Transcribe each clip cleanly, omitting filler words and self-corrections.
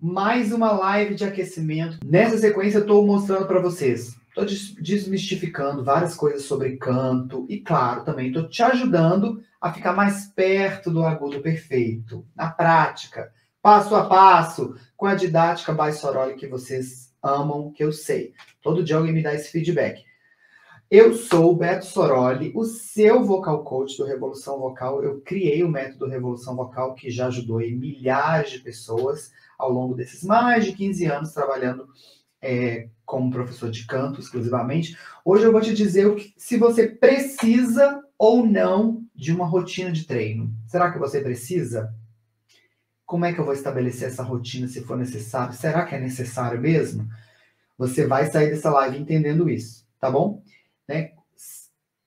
Mais uma live de aquecimento. Nessa sequência eu estou mostrando para vocês, estou desmistificando várias coisas sobre canto e, claro, também estou te ajudando a ficar mais perto do agudo perfeito, na prática, passo a passo, com a didática by Soroli que vocês amam, que eu sei. Todo dia alguém me dá esse feedback. Eu sou o Beto Soroli, o seu vocal coach do Revolução Vocal. Eu criei o método Revolução Vocal, que já ajudou aí milhares de pessoas ao longo desses mais de 15 anos trabalhando como professor de canto exclusivamente. Hoje eu vou te dizer se você precisa ou não de uma rotina de treino. Será que você precisa? Como é que eu vou estabelecer essa rotina se for necessário? Será que é necessário mesmo? Você vai sair dessa live entendendo isso, tá bom? Né?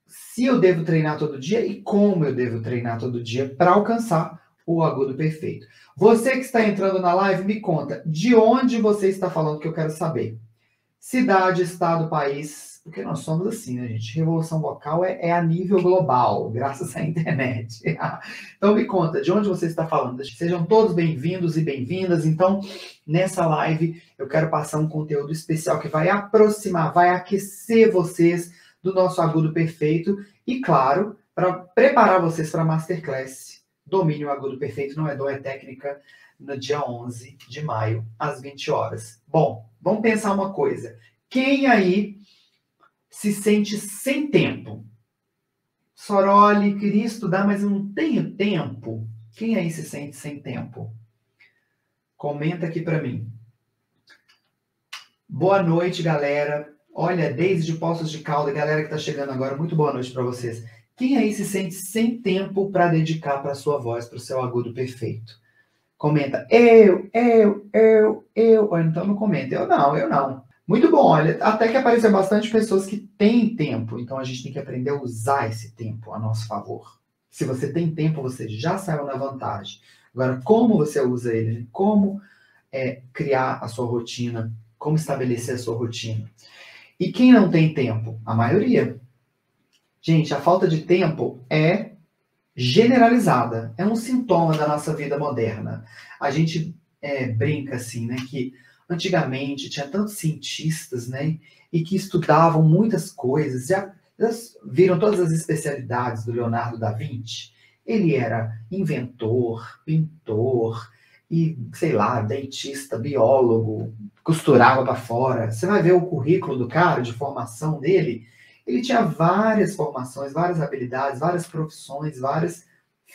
Se eu devo treinar todo dia e como eu devo treinar todo dia para alcançar o agudo perfeito. Você que está entrando na live, me conta de onde você está falando, que eu quero saber. Cidade, estado, país, porque nós somos assim, né, gente? Revolução vocal é a nível global, graças à internet. Então me conta, de onde você está falando? Sejam todos bem-vindos e bem-vindas. Então, nessa live, eu quero passar um conteúdo especial que vai aproximar, vai aquecer vocês do nosso agudo perfeito e, claro, para preparar vocês para a Masterclass Domínio Agudo Perfeito, não é dom, é técnica, no dia 11 de maio, às 20 horas. Bom, vamos pensar uma coisa. Quem aí se sente sem tempo? Soroli, queria estudar, mas eu não tenho tempo. Quem aí se sente sem tempo? Comenta aqui para mim. Boa noite, galera. Olha, desde Poços de Caldas, galera que está chegando agora, muito boa noite para vocês. Quem aí se sente sem tempo para dedicar para a sua voz, para o seu agudo perfeito? Comenta, eu. Então não comenta, eu não. Muito bom, olha, até que apareceu bastante pessoas que têm tempo, então a gente tem que aprender a usar esse tempo a nosso favor. Se você tem tempo, você já saiu na vantagem. Agora, como você usa ele? Como criar a sua rotina? Como estabelecer a sua rotina? E quem não tem tempo? A maioria. Gente, a falta de tempo é generalizada. É um sintoma da nossa vida moderna. A gente brinca assim, né, que antigamente tinha tantos cientistas, né, e que estudavam muitas coisas. Já viram todas as especialidades do Leonardo da Vinci? Ele era inventor, pintor e, sei lá, dentista, biólogo, costurava para fora. Você vai ver o currículo do cara, de formação dele. Ele tinha várias formações, várias habilidades, várias profissões, várias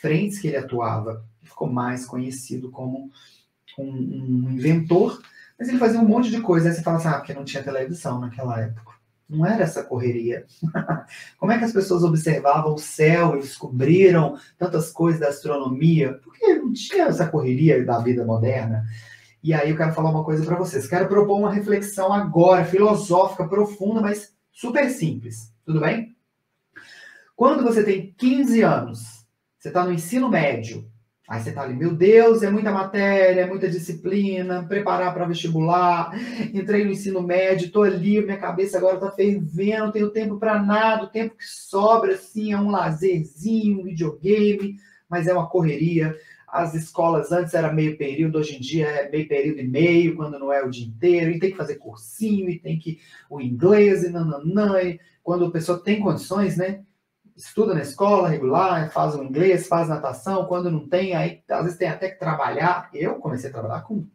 frentes que ele atuava. Ele ficou mais conhecido como um inventor, mas ele fazia um monte de coisa. Aí você fala assim, porque não tinha televisão naquela época. Não era essa correria. Como é que as pessoas observavam o céu e descobriram tantas coisas da astronomia? Porque não tinha essa correria da vida moderna. E aí eu quero falar uma coisa para vocês. Quero propor uma reflexão agora, filosófica, profunda, mas super simples, tudo bem? Quando você tem 15 anos, você está no ensino médio, aí você está ali, meu Deus, é muita matéria, é muita disciplina, preparar para vestibular, entrei no ensino médio, estou ali, minha cabeça agora está fervendo, não tenho tempo para nada, o tempo que sobra, assim, é um lazerzinho, um videogame, mas é uma correria. As escolas antes era meio período, hoje em dia é meio período e meio, quando não é o dia inteiro, e tem que fazer cursinho, e tem que o inglês, e nananã, e quando a pessoa tem condições, né, estuda na escola regular, faz o inglês, faz natação, quando não tem, aí às vezes tem até que trabalhar. Eu comecei a trabalhar com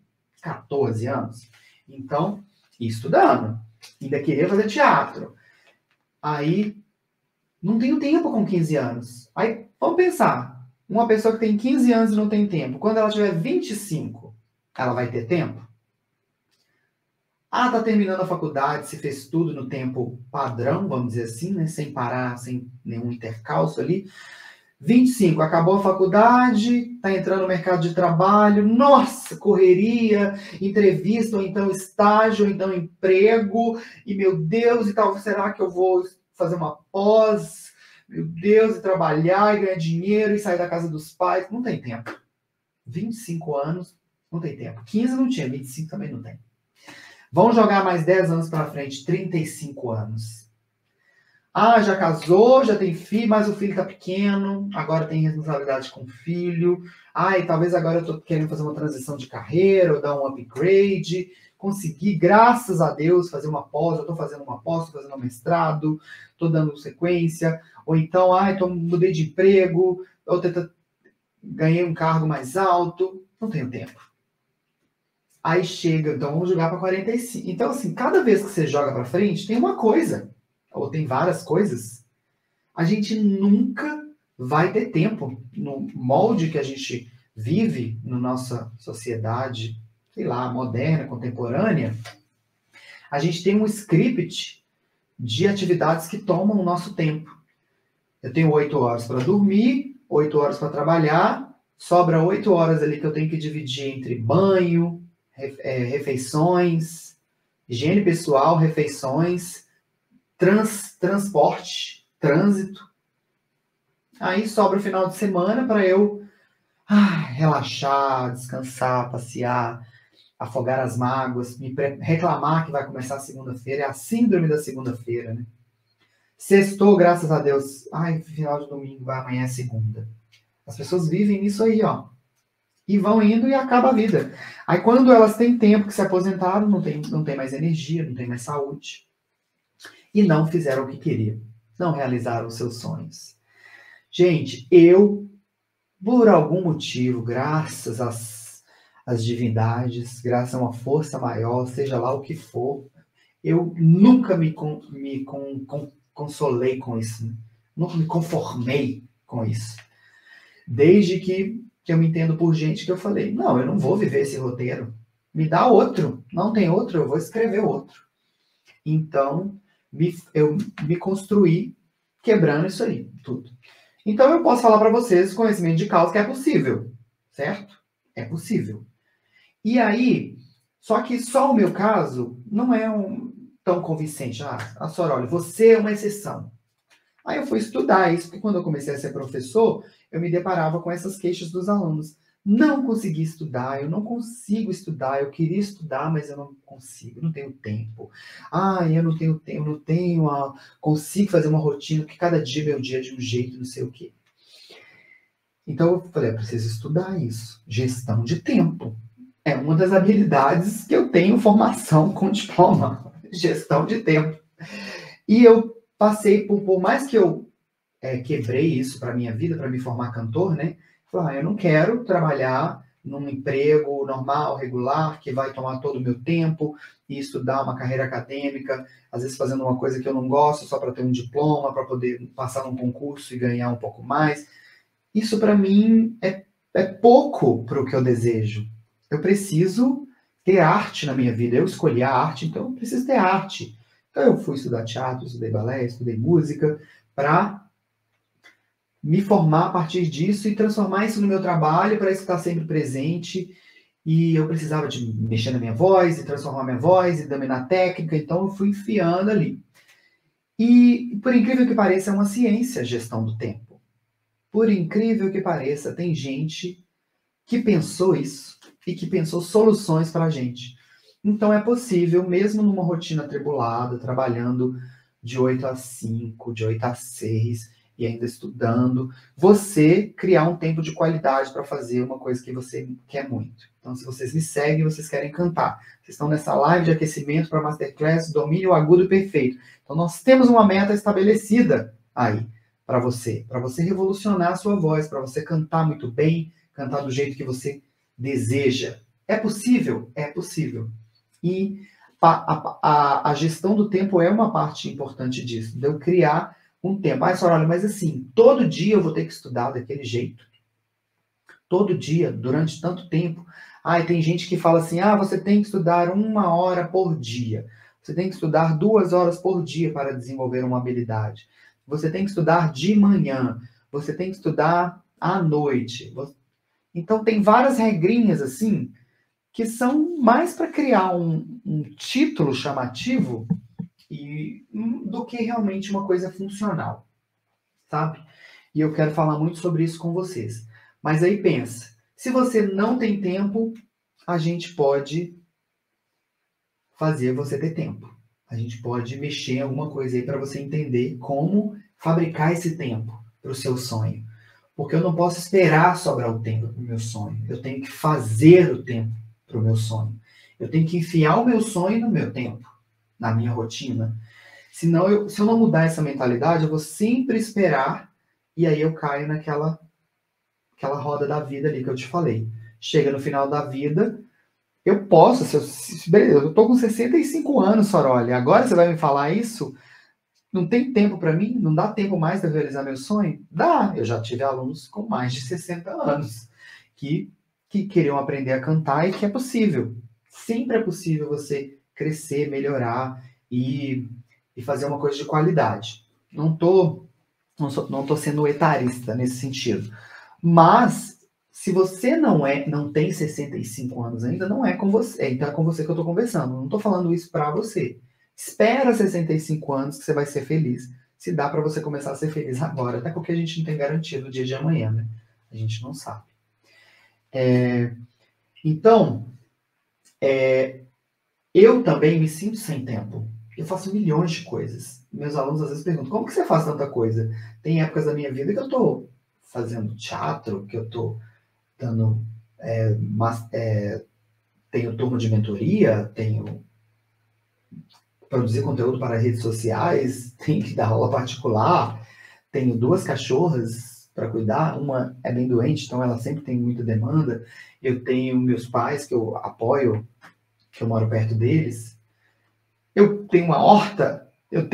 14 anos, então, estudando, ainda queria fazer teatro. Aí, não tenho tempo com 15 anos. Aí, vamos pensar, uma pessoa que tem 15 anos e não tem tempo, quando ela tiver 25, ela vai ter tempo? Tá terminando a faculdade, se fez tudo no tempo padrão, vamos dizer assim, né? Sem parar, sem nenhum intercalço ali. 25, acabou a faculdade, tá entrando no mercado de trabalho, nossa, correria, entrevista, ou então estágio, ou então emprego, e meu Deus, e tal, será que eu vou fazer uma pós? Meu Deus, e trabalhar, e ganhar dinheiro, e sair da casa dos pais? Não tem tempo. 25 anos, não tem tempo. 15 não tinha, 25 também não tem. Vamos jogar mais 10 anos para frente, 35 anos. Ah, já casou, já tem filho, mas o filho tá pequeno, agora tem responsabilidade com o filho. Ah, e talvez agora eu tô querendo fazer uma transição de carreira, ou dar um upgrade. Consegui, graças a Deus, fazer uma pós, eu tô fazendo uma pós, tô fazendo um mestrado, tô dando sequência. Ou então, mudei de emprego, ganhei um cargo mais alto, não tenho tempo. Aí chega, então vamos jogar para 45. Então, assim, cada vez que você joga para frente, tem uma coisa, ou tem várias coisas. A gente nunca vai ter tempo. No molde que a gente vive na nossa sociedade, sei lá, moderna, contemporânea, a gente tem um script de atividades que tomam o nosso tempo. Eu tenho 8 horas para dormir, 8 horas para trabalhar, sobra 8 horas ali que eu tenho que dividir entre banho, refeições, higiene pessoal, refeições, transporte, trânsito. Aí sobra o final de semana para eu relaxar, descansar, passear, afogar as mágoas, reclamar que vai começar a segunda-feira. É a síndrome da segunda-feira, né? Sextou, graças a Deus. Final de domingo, amanhã é segunda. As pessoas vivem isso aí, ó. E vão indo e acaba a vida. Aí quando elas têm tempo que se aposentaram, não tem mais energia, não tem mais saúde. E não fizeram o que queriam. Não realizaram os seus sonhos. Gente, por algum motivo, graças às divindades, graças a uma força maior, seja lá o que for, eu nunca me consolei com isso. Né? Nunca me conformei com isso. Desde que eu me entendo por gente que eu falei, não, eu não vou viver esse roteiro. Me dá outro. Não tem outro, eu vou escrever outro. Então, eu me construí quebrando isso aí, tudo. Então, eu posso falar para vocês, conhecimento de causa, que é possível, certo? É possível. E aí, só que só o meu caso não é tão convincente. A senhora, olha, você é uma exceção. Aí eu fui estudar isso, porque quando eu comecei a ser professor, eu me deparava com essas queixas dos alunos. Não consegui estudar, eu não consigo estudar, eu queria estudar, mas eu não consigo, não tenho tempo. Eu não tenho tempo, consigo fazer uma rotina, porque cada dia é meu dia de um jeito, não sei o quê. Então eu falei, eu preciso estudar isso. Gestão de tempo. É uma das habilidades que eu tenho formação com diploma. Gestão de tempo. E eu passei por mais que eu quebrei isso para minha vida, para me formar cantor, né? Falei, eu não quero trabalhar num emprego normal, regular, que vai tomar todo o meu tempo e estudar uma carreira acadêmica, às vezes fazendo uma coisa que eu não gosto só para ter um diploma, para poder passar num concurso e ganhar um pouco mais. Isso para mim é pouco para o que eu desejo. Eu preciso ter arte na minha vida. Eu escolhi a arte, então eu preciso ter arte. Então eu fui estudar teatro, estudei balé, estudei música, para me formar a partir disso e transformar isso no meu trabalho, para isso estar sempre presente. E eu precisava de mexer na minha voz, e transformar minha voz, e dominar a técnica, então eu fui enfiando ali. E, por incrível que pareça, é uma ciência a gestão do tempo. Por incrível que pareça, tem gente que pensou isso e que pensou soluções para a gente. Então é possível, mesmo numa rotina atribulada, trabalhando de 8 a 5, de 8 a 6 e ainda estudando, você criar um tempo de qualidade para fazer uma coisa que você quer muito. Então, se vocês me seguem, vocês querem cantar. Vocês estão nessa live de aquecimento para Masterclass Domínio Agudo e Perfeito. Então, nós temos uma meta estabelecida aí para você revolucionar a sua voz, para você cantar muito bem, cantar do jeito que você deseja. É possível? É possível. E a gestão do tempo é uma parte importante disso, de eu criar um tempo. Senhora, mas assim, todo dia eu vou ter que estudar daquele jeito. Todo dia, durante tanto tempo. Tem gente que fala assim, você tem que estudar 1 hora por dia. Você tem que estudar 2 horas por dia para desenvolver uma habilidade. Você tem que estudar de manhã. Você tem que estudar à noite. Então, tem várias regrinhas assim, que são mais para criar um título chamativo do que realmente uma coisa funcional, sabe? E eu quero falar muito sobre isso com vocês. Mas aí pensa, se você não tem tempo, a gente pode fazer você ter tempo. A gente pode mexer em alguma coisa aí para você entender como fabricar esse tempo para o seu sonho. Porque eu não posso esperar sobrar o tempo para o meu sonho. Eu tenho que fazer o tempo para o meu sonho. Eu tenho que enfiar o meu sonho no meu tempo, na minha rotina. Senão, se eu não mudar essa mentalidade, eu vou sempre esperar e aí eu caio naquela roda da vida ali que eu te falei. Chega no final da vida, eu posso, beleza, eu tô com 65 anos, Soroli, agora você vai me falar isso? Não tem tempo para mim? Não dá tempo mais de eu realizar meu sonho? Dá, eu já tive alunos com mais de 60 anos que queriam aprender a cantar e que é possível. Sempre é possível você crescer, melhorar e fazer uma coisa de qualidade. Não tô sendo etarista nesse sentido. Mas, se você não tem 65 anos ainda, não é com você. Então é com você que eu estou conversando. Não estou falando isso para você. Espera 65 anos que você vai ser feliz. Se dá para você começar a ser feliz agora. Até porque a gente não tem garantia do dia de amanhã, né? A gente não sabe. Então, eu também me sinto sem tempo. Eu faço milhões de coisas. Meus alunos às vezes perguntam, como que você faz tanta coisa? Tem épocas da minha vida que eu estou fazendo teatro, que eu estou dando... tenho turma de mentoria, tenho produzir conteúdo para redes sociais, tenho que dar aula particular, tenho 2 cachorras para cuidar, uma é bem doente, então ela sempre tem muita demanda. Eu tenho meus pais que eu apoio, que eu moro perto deles. Eu tenho uma horta, eu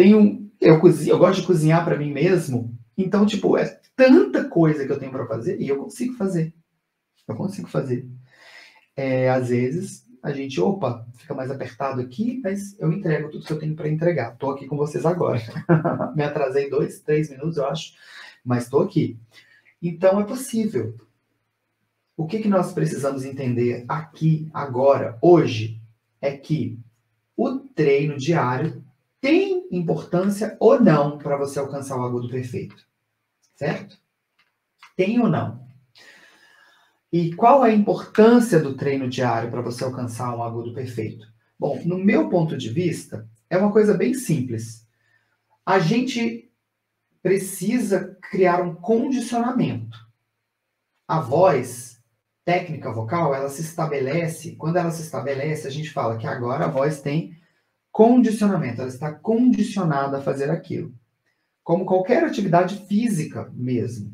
cozinho, eu gosto de cozinhar para mim mesmo. Então, tipo, é tanta coisa que eu tenho para fazer e eu consigo fazer. Eu consigo fazer. Às vezes a gente, fica mais apertado aqui, mas eu entrego tudo que eu tenho para entregar. Estou aqui com vocês agora. Me atrasei 2, 3 minutos, eu acho, mas estou aqui. Então é possível. O que nós precisamos entender aqui, agora, hoje, é que o treino diário tem importância ou não para você alcançar o agudo perfeito. Certo? Tem ou não? E qual é a importância do treino diário para você alcançar um agudo perfeito? Bom, no meu ponto de vista, é uma coisa bem simples. A gente precisa criar um condicionamento. A voz, técnica vocal, ela se estabelece, quando ela se estabelece, a gente fala que agora a voz tem condicionamento, ela está condicionada a fazer aquilo. Como qualquer atividade física mesmo,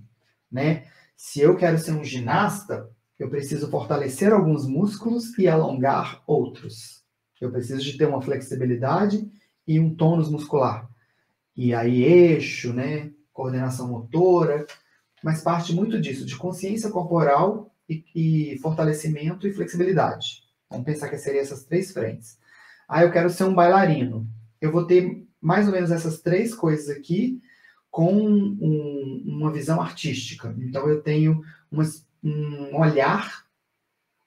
né? Se eu quero ser um ginasta, eu preciso fortalecer alguns músculos e alongar outros. Eu preciso de ter uma flexibilidade e um tônus muscular. E aí eixo, né? Coordenação motora, mas parte muito disso, de consciência corporal e fortalecimento e flexibilidade. Vamos pensar que seriam essas 3 frentes. Eu quero ser um bailarino. Eu vou ter mais ou menos essas 3 coisas aqui, com uma visão artística. Então, eu tenho um olhar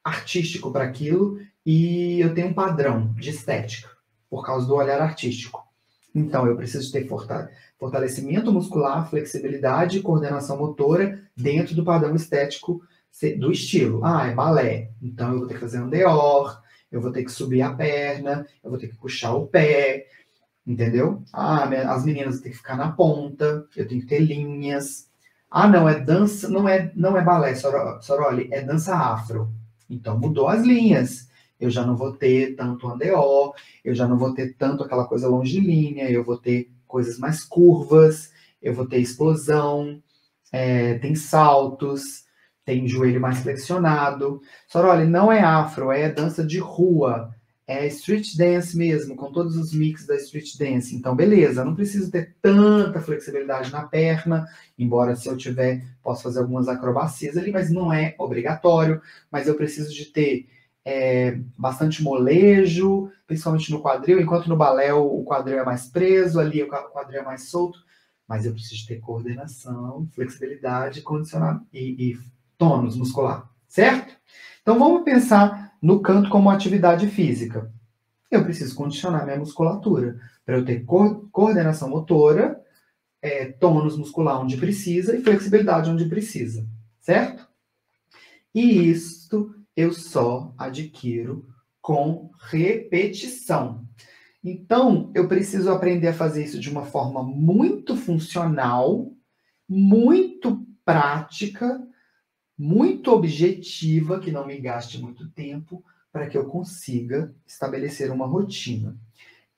artístico para aquilo e eu tenho um padrão de estética, por causa do olhar artístico. Então, eu preciso ter fortalecimento muscular, flexibilidade e coordenação motora dentro do padrão estético do estilo. É balé. Então, eu vou ter que fazer um deor, eu vou ter que subir a perna, eu vou ter que puxar o pé, entendeu? As meninas têm que ficar na ponta, eu tenho que ter linhas. Não, é dança, não é balé, Soroli, é dança afro. Então mudou as linhas. Eu já não vou ter tanto andeó, eu já não vou ter tanto aquela coisa longilínea, eu vou ter coisas mais curvas, eu vou ter explosão, tem saltos, tem joelho mais flexionado. Soroli, não é afro, é dança de rua. É street dance mesmo, com todos os mix da street dance. Então, beleza, não preciso ter tanta flexibilidade na perna, embora se eu tiver, posso fazer algumas acrobacias ali, mas não é obrigatório. Mas eu preciso de ter bastante molejo, principalmente no quadril, enquanto no balé o quadril é mais preso, ali o quadril é mais solto. Mas eu preciso ter coordenação, flexibilidade, condicionamento e tônus muscular, certo? Então, vamos pensar no canto como atividade física. Eu preciso condicionar minha musculatura para eu ter coordenação motora, tônus muscular onde precisa e flexibilidade onde precisa, certo? E isto eu só adquiro com repetição. Então, eu preciso aprender a fazer isso de uma forma muito funcional, muito prática, muito objetiva, que não me gaste muito tempo, para que eu consiga estabelecer uma rotina.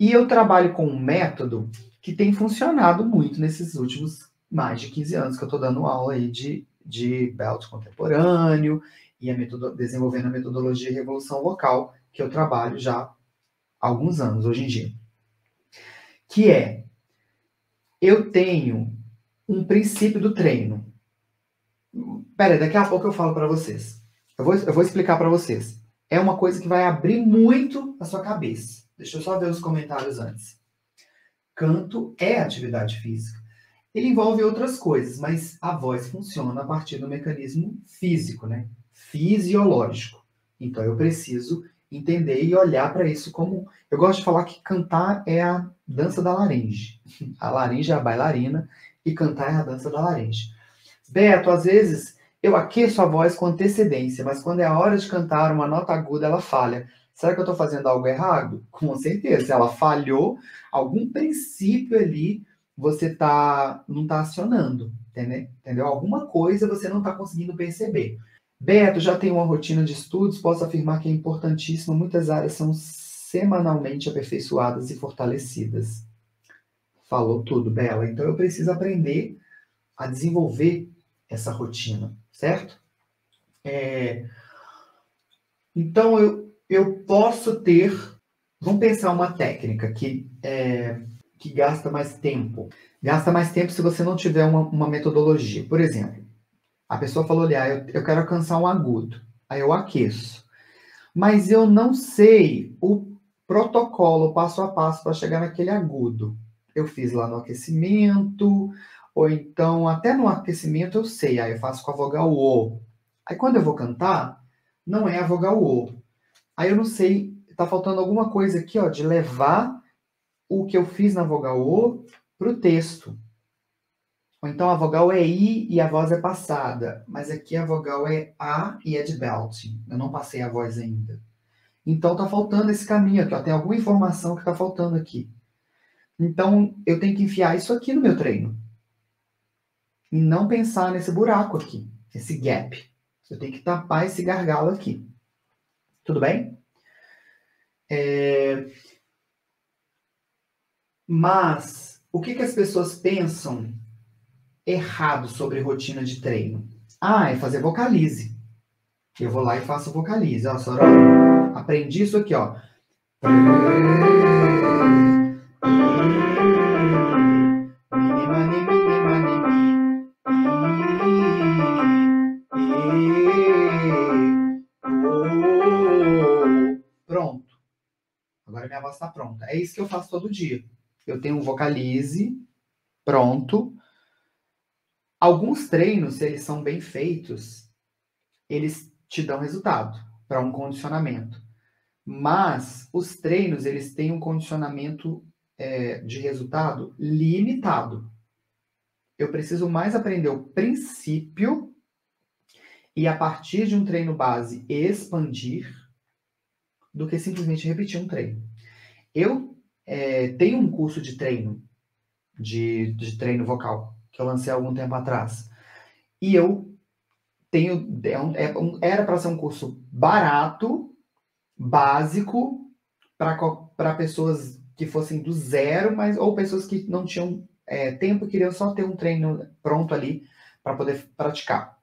E eu trabalho com um método que tem funcionado muito nesses últimos mais de 15 anos que eu estou dando aula aí de belt contemporâneo e desenvolvendo a metodologia de revolução vocal, que eu trabalho já há alguns anos hoje em dia. Que é, eu tenho um princípio do treino. Pera, daqui a pouco eu falo para vocês. Eu vou explicar para vocês. É uma coisa que vai abrir muito a sua cabeça. Deixa eu só ver os comentários antes. Canto é atividade física. Ele envolve outras coisas, mas a voz funciona a partir do mecanismo físico, né? Fisiológico. Então eu preciso entender e olhar para isso como... Eu gosto de falar que cantar é a dança da laringe. A laringe é a bailarina e cantar é a dança da laringe. Beto, às vezes eu aqueço a voz com antecedência, mas quando é a hora de cantar uma nota aguda, ela falha. Será que eu estou fazendo algo errado? Com certeza. Se ela falhou, algum princípio ali você não está acionando, entendeu? Alguma coisa você não está conseguindo perceber. Beto, já tem uma rotina de estudos, posso afirmar que é importantíssimo. Muitas áreas são semanalmente aperfeiçoadas e fortalecidas. Falou tudo, Bela. Então eu preciso aprender a desenvolver essa rotina, certo? Então eu posso ter... Vamos pensar uma técnica que gasta mais tempo. Gasta mais tempo se você não tiver uma metodologia. Por exemplo, a pessoa falou ali, eu quero alcançar um agudo. Aí eu aqueço. Mas eu não sei o protocolo, passo a passo, para chegar naquele agudo. Eu fiz lá no aquecimento, ou então até no aquecimento eu sei, aí eu faço com a vogal O. Aí quando eu vou cantar, não é a vogal O. Aí eu não sei, tá faltando alguma coisa aqui, ó, de levar o que eu fiz na vogal O para o texto. Ou então a vogal é I e a voz é passada, mas aqui a vogal é A e é de belting. Eu não passei a voz ainda. Então tá faltando esse caminho aqui, ó, tem alguma informação que tá faltando aqui. Então eu tenho que enfiar isso aqui no meu treino. E não pensar nesse buraco aqui, esse gap. Eu tenho que tapar esse gargalo aqui. Tudo bem? Mas o que as pessoas pensam errado sobre rotina de treino? É fazer vocalize. Eu vou lá e faço vocalize. Ó, Soraya, aprendi isso aqui, ó. Pronto. Agora minha voz está pronta. É isso que eu faço todo dia. Eu tenho um vocalize pronto. Alguns treinos, se eles são bem feitos, eles te dão resultado para um condicionamento. Mas os treinos, eles têm um condicionamento de resultado limitado. Eu preciso mais aprender o princípio e, a partir de um treino base, expandir do que simplesmente repetir um treino. Eu tenho um curso de treino, de treino vocal, que eu lancei há algum tempo atrás. E eu tenho... era para ser um curso barato, básico, para pessoas que fossem do zero, ou pessoas que não tinham tempo e queriam só ter um treino pronto ali para poder praticar.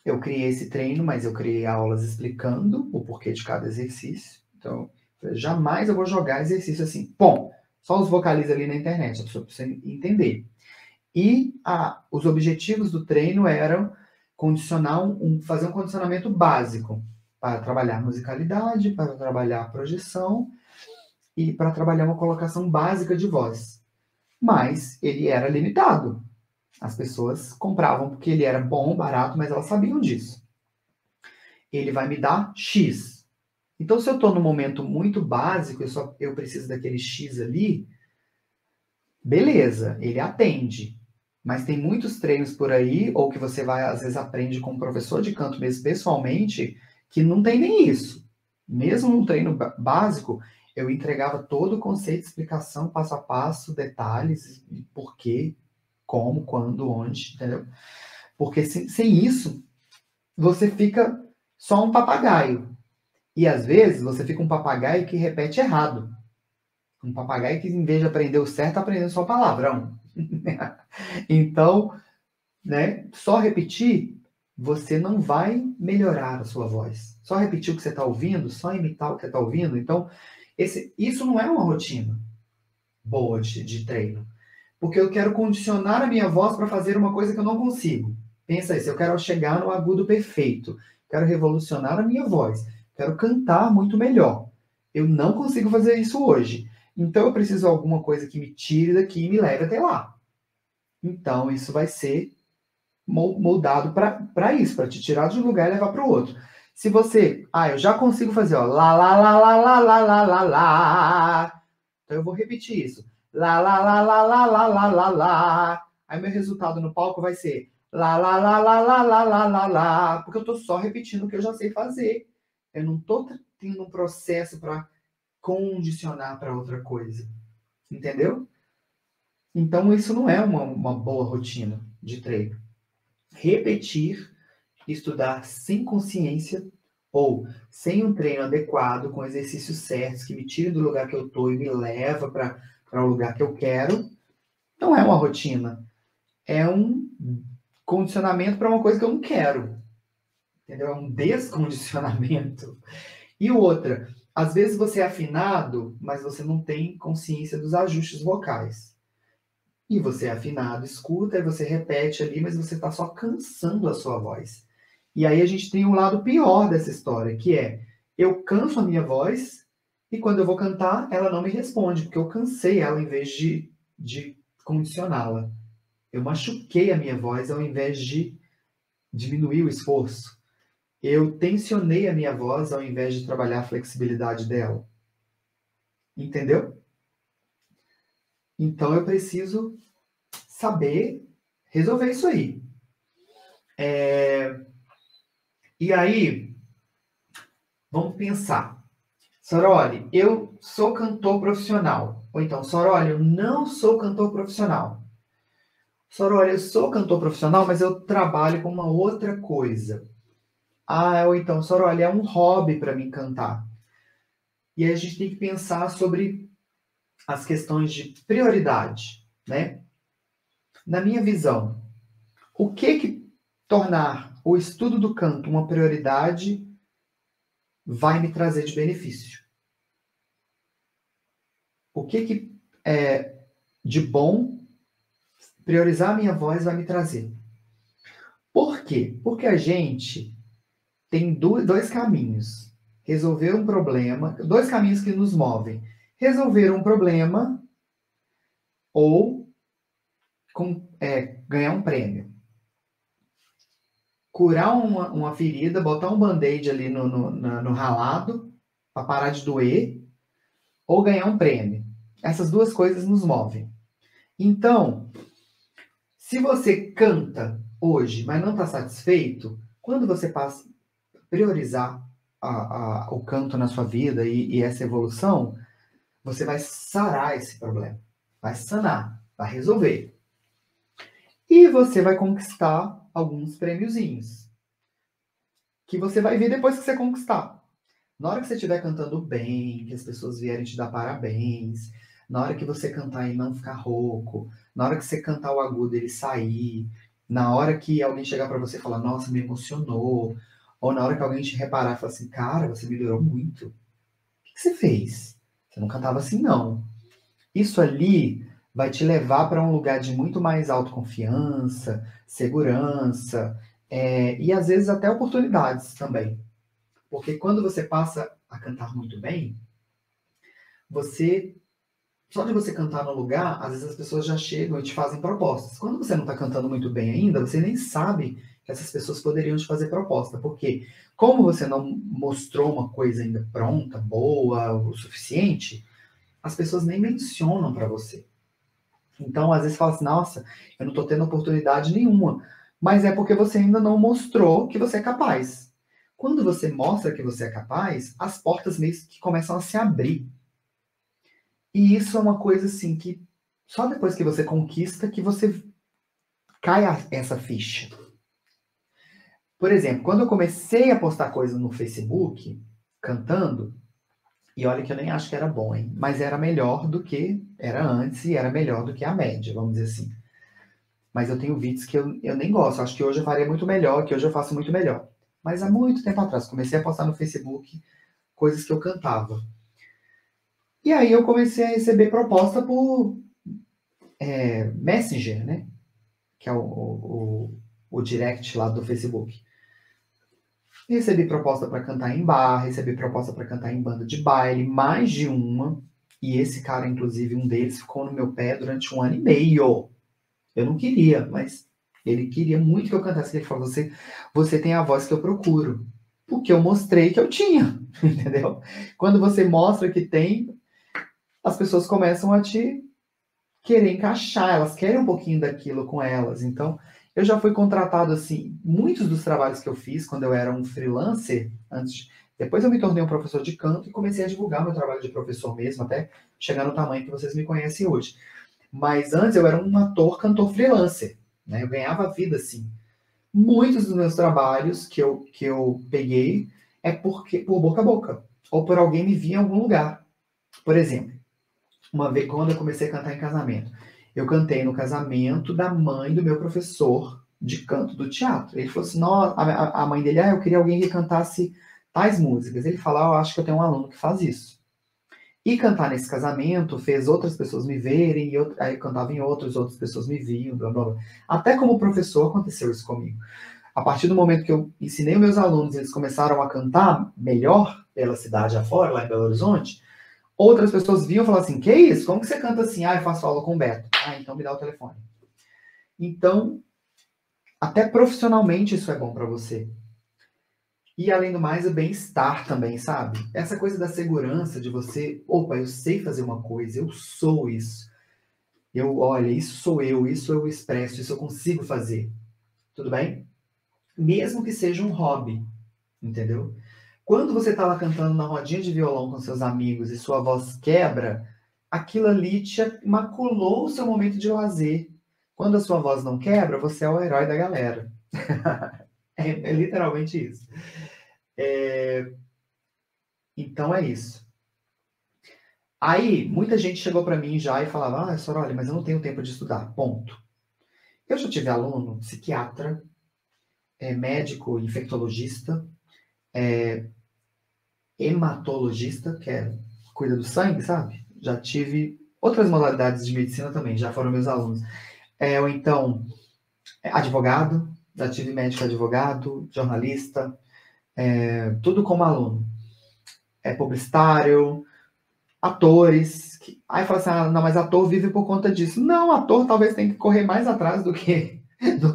Eu criei esse treino, mas eu criei aulas explicando o porquê de cada exercício. Então, jamais eu vou jogar exercício assim. Bom, só os vocaliza ali na internet, a pessoa precisa entender. E os objetivos do treino eram fazer um condicionamento básico para trabalhar musicalidade, para trabalhar projeção e para trabalhar uma colocação básica de voz. Mas ele era limitado. As pessoas compravam porque ele era bom, barato, mas elas sabiam disso. Ele vai me dar X. Então, se eu estou num momento muito básico, eu preciso daquele X ali, beleza, ele atende. Mas tem muitos treinos por aí, ou que você vai, às vezes, aprende com um professor de canto mesmo, pessoalmente, que não tem nem isso. Mesmo um treino básico, eu entregava todo o conceito, explicação, passo a passo, detalhes, por quê, como, quando, onde, entendeu? Porque sem isso, você fica só um papagaio. E às vezes você fica um papagaio que repete errado. Um papagaio que, em vez de aprender o certo, tá aprendendo só palavrão. Então, né, só repetir, você não vai melhorar a sua voz. Só repetir o que você está ouvindo, só imitar o que você está ouvindo. Então, isso não é uma rotina boa de treino. Porque eu quero condicionar a minha voz para fazer uma coisa que eu não consigo. Pensa aí, se eu quero chegar no agudo perfeito, quero revolucionar a minha voz, quero cantar muito melhor. Eu não consigo fazer isso hoje. Então eu preciso de alguma coisa que me tire daqui e me leve até lá. Então isso vai ser moldado para isso, para te tirar de um lugar e levar para o outro. Se você, eu já consigo fazer, ó, lá, lá, lá, lá, lá, lá, lá, lá, lá. Então eu vou repetir isso. Lá, lá, lá, lá, lá, lá, lá, lá, lá. Aí meu resultado no palco vai ser lá, lá, lá, lá, lá, lá, lá, lá, lá. Porque eu tô só repetindo o que eu já sei fazer. Eu não tô tendo um processo para condicionar para outra coisa. Entendeu? Então isso não é uma boa rotina de treino. Repetir, estudar sem consciência ou sem um treino adequado, com exercícios certos que me tire do lugar que eu estou e me leva para o lugar que eu quero, não é uma rotina. É um condicionamento para uma coisa que eu não quero. Entendeu? É um descondicionamento. E outra, às vezes você é afinado, mas você não tem consciência dos ajustes vocais. E você é afinado, escuta, e você repete ali, mas você está só cansando a sua voz. E aí a gente tem um lado pior dessa história, que é, eu canso a minha voz, e quando eu vou cantar, ela não me responde, porque eu cansei ela em vez de condicioná-la. Eu machuquei a minha voz ao invés de diminuir o esforço. Eu tensionei a minha voz ao invés de trabalhar a flexibilidade dela. Entendeu? Então eu preciso saber resolver isso aí. E aí, vamos pensar. Soroli, eu sou cantor profissional. Ou então, Soroli, eu não sou cantor profissional. Soroli, eu sou cantor profissional, mas eu trabalho com uma outra coisa. Ou então, Soroli, é um hobby para mim cantar. E aí a gente tem que pensar sobre as questões de prioridade, né? Na minha visão, o que tornar o estudo do canto uma prioridade vai me trazer de benefício? O que é de bom priorizar a minha voz vai me trazer? Por quê? Porque a gente tem dois caminhos. Resolver um problema, dois caminhos que nos movem. Resolver um problema ou ganhar um prêmio. Curar uma ferida, botar um band-aid ali no ralado, para parar de doer, ou ganhar um prêmio. Essas duas coisas nos movem. Então, se você canta hoje, mas não está satisfeito, quando você passa a priorizar o canto na sua vida e essa evolução, você vai sarar esse problema. Vai sanar, vai resolver. E você vai conquistar alguns prêmiozinhos. Que você vai ver depois que você conquistar. Na hora que você estiver cantando bem, que as pessoas vierem te dar parabéns, na hora que você cantar e não ficar rouco, na hora que você cantar o agudo e ele sair, na hora que alguém chegar para você e falar, nossa, me emocionou, ou na hora que alguém te reparar e falar assim, cara, você melhorou muito. O que você fez? Você não cantava assim, não. Isso ali vai te levar para um lugar de muito mais autoconfiança, segurança, e às vezes até oportunidades também. Porque quando você passa a cantar muito bem, só de você cantar no lugar, às vezes as pessoas já chegam e te fazem propostas. Quando você não está cantando muito bem ainda, você nem sabe que essas pessoas poderiam te fazer proposta. Porque como você não mostrou uma coisa ainda pronta, boa, o suficiente, as pessoas nem mencionam para você. Então, às vezes fala assim, nossa, eu não estou tendo oportunidade nenhuma. Mas é porque você ainda não mostrou que você é capaz. Quando você mostra que você é capaz, as portas meio que começam a se abrir. E isso é uma coisa assim que só depois que você conquista que você cai essa ficha. Por exemplo, quando eu comecei a postar coisa no Facebook, cantando, e olha que eu nem acho que era bom, hein? Mas era melhor do que era antes e era melhor do que a média, vamos dizer assim. Mas eu tenho vídeos que eu nem gosto. Acho que hoje eu faria muito melhor, que hoje eu faço muito melhor. Mas há muito tempo atrás, comecei a postar no Facebook coisas que eu cantava. E aí eu comecei a receber proposta por Messenger, né? Que é o direct lá do Facebook. Recebi proposta para cantar em bar, recebi proposta para cantar em banda de baile, mais de uma. E esse cara, inclusive, um deles, ficou no meu pé durante 1 ano e meio. Eu não queria, mas ele queria muito que eu cantasse. Ele falou, você tem a voz que eu procuro. Porque eu mostrei que eu tinha, entendeu? Quando você mostra que tem, as pessoas começam a te querer encaixar, elas querem um pouquinho daquilo com elas. Então, eu já fui contratado assim, muitos dos trabalhos que eu fiz quando eu era um freelancer, depois eu me tornei um professor de canto e comecei a divulgar meu trabalho de professor mesmo, até chegar no tamanho que vocês me conhecem hoje. Mas antes eu era um ator, cantor freelancer, né? Eu ganhava vida assim. Muitos dos meus trabalhos que eu peguei é porque por boca a boca, ou por alguém me via em algum lugar. Por exemplo, uma vez quando eu comecei a cantar em casamento, eu cantei no casamento da mãe do meu professor de canto do teatro. Ele falou assim, a mãe dele, eu queria alguém que cantasse tais músicas. Ele falou, eu acho que eu tenho um aluno que faz isso. E cantar nesse casamento fez outras pessoas me verem, aí eu cantava em outras pessoas me viam, blá, blá, blá. Até como professor aconteceu isso comigo. A partir do momento que eu ensinei meus alunos, eles começaram a cantar melhor pela cidade afora, lá em Belo Horizonte, outras pessoas vinham e falavam assim, que isso? Como que você canta assim? Eu faço aula com o Beto. Então me dá o telefone. Então, até profissionalmente isso é bom para você. E além do mais, o bem-estar também, sabe? Essa coisa da segurança de você, opa, eu sei fazer uma coisa, eu sou isso. Olha, isso sou eu, isso eu expresso, isso eu consigo fazer. Tudo bem? Mesmo que seja um hobby, entendeu? Quando você está lá cantando na rodinha de violão com seus amigos e sua voz quebra, aquilo ali te maculou o seu momento de lazer. Quando a sua voz não quebra, você é o herói da galera. É literalmente isso. Então é isso. Aí, muita gente chegou para mim já e falava, Soraya, mas eu não tenho tempo de estudar. Ponto. Eu já tive aluno, psiquiatra, médico, infectologista, hematologista, cuida do sangue, sabe? Já tive outras modalidades de medicina também, já foram meus alunos. Ou então, advogado, já tive médico advogado, jornalista, tudo como aluno. Publicitário, atores. Aí fala assim, não, mas ator vive por conta disso. Não, ator talvez tenha que correr mais atrás do que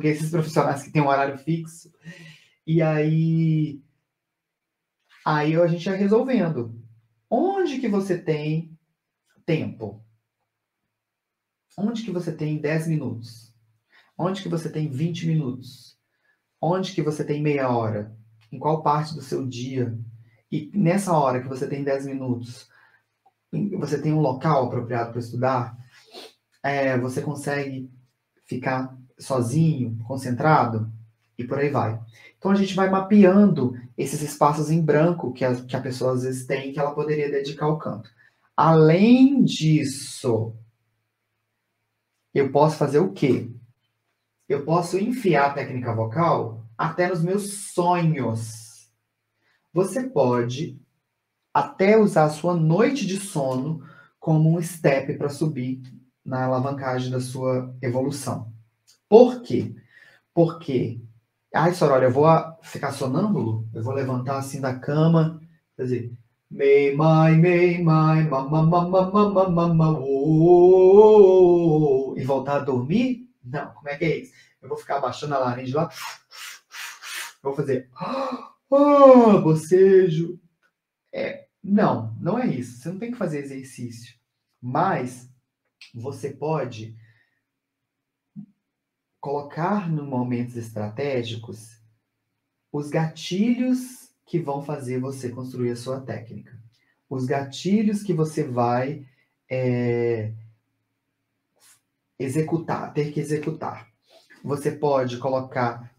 esses profissionais que têm um horário fixo. E aí a gente ia resolvendo. Onde que você tem tempo? Onde que você tem 10 minutos? Onde que você tem 20 minutos? Onde que você tem meia hora? Em qual parte do seu dia? E nessa hora que você tem 10 minutos, você tem um local apropriado para estudar? Você consegue ficar sozinho, concentrado? E por aí vai. Então a gente vai mapeando esses espaços em branco que a pessoa às vezes tem, que ela poderia dedicar ao canto. Além disso, eu posso fazer o quê? Eu posso enfiar a técnica vocal até nos meus sonhos. Você pode até usar a sua noite de sono como um step para subir na alavancagem da sua evolução. Por quê? Porque, Soraya, eu vou ficar sonâmbulo? Eu vou levantar assim da cama, quer dizer, mei, mai, e voltar a dormir? Não, como é que é isso? Eu vou ficar abaixando a laringe lá, vou fazer bocejo. Não, não é isso. Você não tem que fazer exercício. Mas você pode colocar nos momentos estratégicos os gatilhos que vão fazer você construir a sua técnica. Os gatilhos que você vai executar, ter que executar. Você pode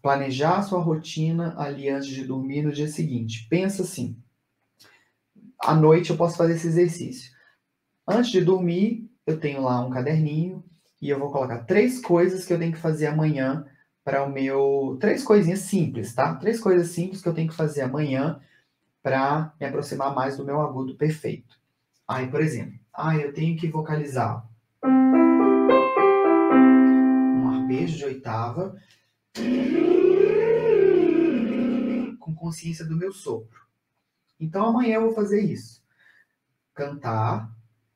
planejar a sua rotina ali antes de dormir no dia seguinte. Pensa assim, à noite eu posso fazer esse exercício. Antes de dormir, eu tenho lá um caderninho e eu vou colocar 3 coisas que eu tenho que fazer amanhã para o meu... 3 coisinhas simples, tá? 3 coisas simples que eu tenho que fazer amanhã para me aproximar mais do meu agudo perfeito. Aí, por exemplo, eu tenho que vocalizar um arpejo de oitava com consciência do meu sopro. Então amanhã eu vou fazer isso. Cantar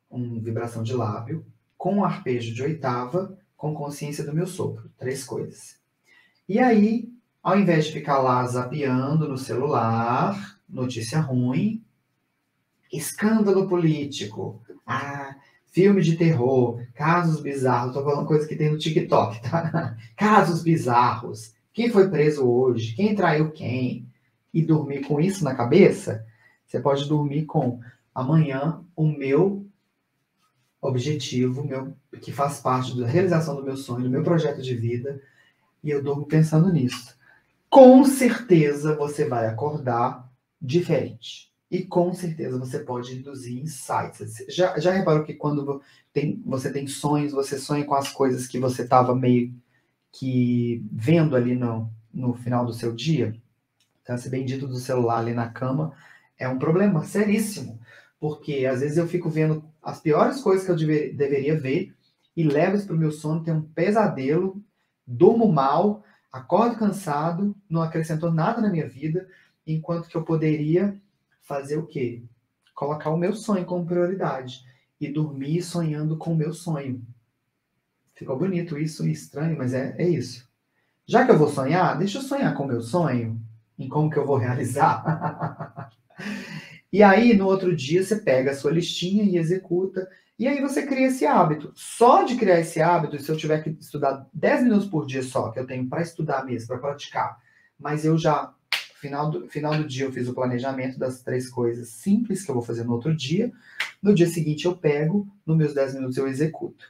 uma vibração de lábio com um arpejo de oitava com consciência do meu sopro. 3 coisas. E aí, ao invés de ficar lá zapeando no celular, notícia ruim, escândalo político, filme de terror, casos bizarros, tô falando coisa que tem no TikTok, tá? Casos bizarros, quem foi preso hoje, quem traiu quem, e dormir com isso na cabeça, você pode dormir com amanhã o meu objetivo, que faz parte da realização do meu sonho, do meu projeto de vida, e eu durmo pensando nisso. Com certeza você vai acordar diferente. E com certeza você pode induzir insights. Já reparou que quando você tem sonhos, você sonha com as coisas que você estava meio que vendo ali no final do seu dia? Então, esse bendito do celular ali na cama é um problema seríssimo. Porque às vezes eu fico vendo as piores coisas que eu deveria ver e levo isso para o meu sono, tenho um pesadelo, durmo mal, acordo cansado, não acrescentou nada na minha vida, enquanto que eu poderia fazer o quê? Colocar o meu sonho como prioridade e dormir sonhando com o meu sonho. Ficou bonito isso, estranho, mas é isso. Já que eu vou sonhar, deixa eu sonhar com o meu sonho, em como que eu vou realizar. E aí, no outro dia, você pega a sua listinha e executa. E aí você cria esse hábito. Só de criar esse hábito, se eu tiver que estudar 10 minutos por dia só, que eu tenho para estudar mesmo, para praticar, mas eu já, final do dia, eu fiz o planejamento das 3 coisas simples que eu vou fazer no outro dia. No dia seguinte, eu pego, nos meus 10 minutos eu executo.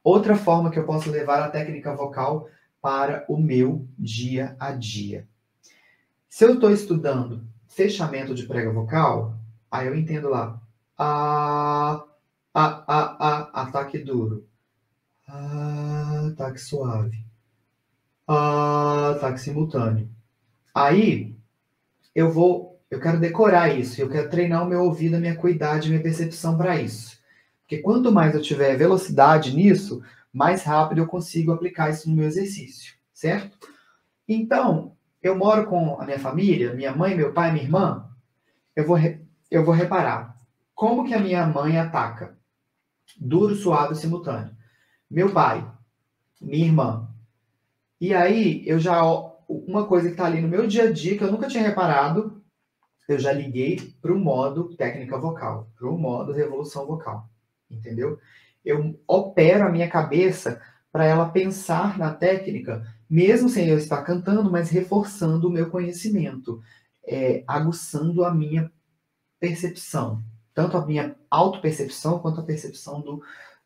Outra forma que eu posso levar a técnica vocal para o meu dia a dia. Se eu estou estudando fechamento de prega vocal, aí eu entendo lá. Ataque duro. Ataque suave. Ataque simultâneo. Aí, eu quero decorar isso, eu quero treinar o meu ouvido, a minha acuidade, a minha percepção para isso. Porque quanto mais eu tiver velocidade nisso, mais rápido eu consigo aplicar isso no meu exercício, certo? Então, eu moro com a minha família, minha mãe, meu pai, minha irmã, eu vou reparar como que a minha mãe ataca. Duro, suave, simultâneo. Meu pai, minha irmã. E aí, uma coisa que está ali no meu dia a dia, que eu nunca tinha reparado, eu já liguei para o modo técnica vocal, para o modo revolução vocal, entendeu? Eu opero a minha cabeça para ela pensar na técnica, mesmo sem eu estar cantando, mas reforçando o meu conhecimento, aguçando a minha percepção, tanto a minha autopercepção quanto a percepção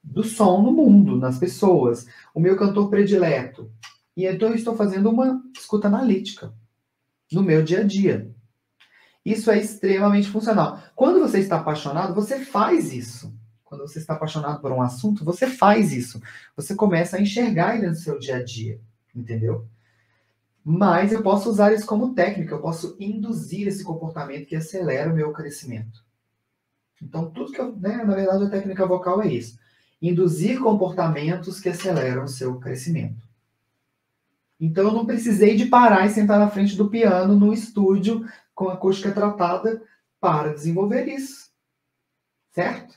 do som no mundo, nas pessoas. O meu cantor predileto. E então eu estou fazendo uma escuta analítica no meu dia a dia. Isso é extremamente funcional. Quando você está apaixonado, você faz isso. Quando você está apaixonado por um assunto, você faz isso. Você começa a enxergar ele no seu dia a dia. Entendeu? Mas eu posso usar isso como técnica. Eu posso induzir esse comportamento que acelera o meu crescimento. Então, tudo que na verdade, a técnica vocal é isso. Induzir comportamentos que aceleram o seu crescimento. Então, eu não precisei de parar e sentar na frente do piano no estúdio com acústica tratada para desenvolver isso. Certo?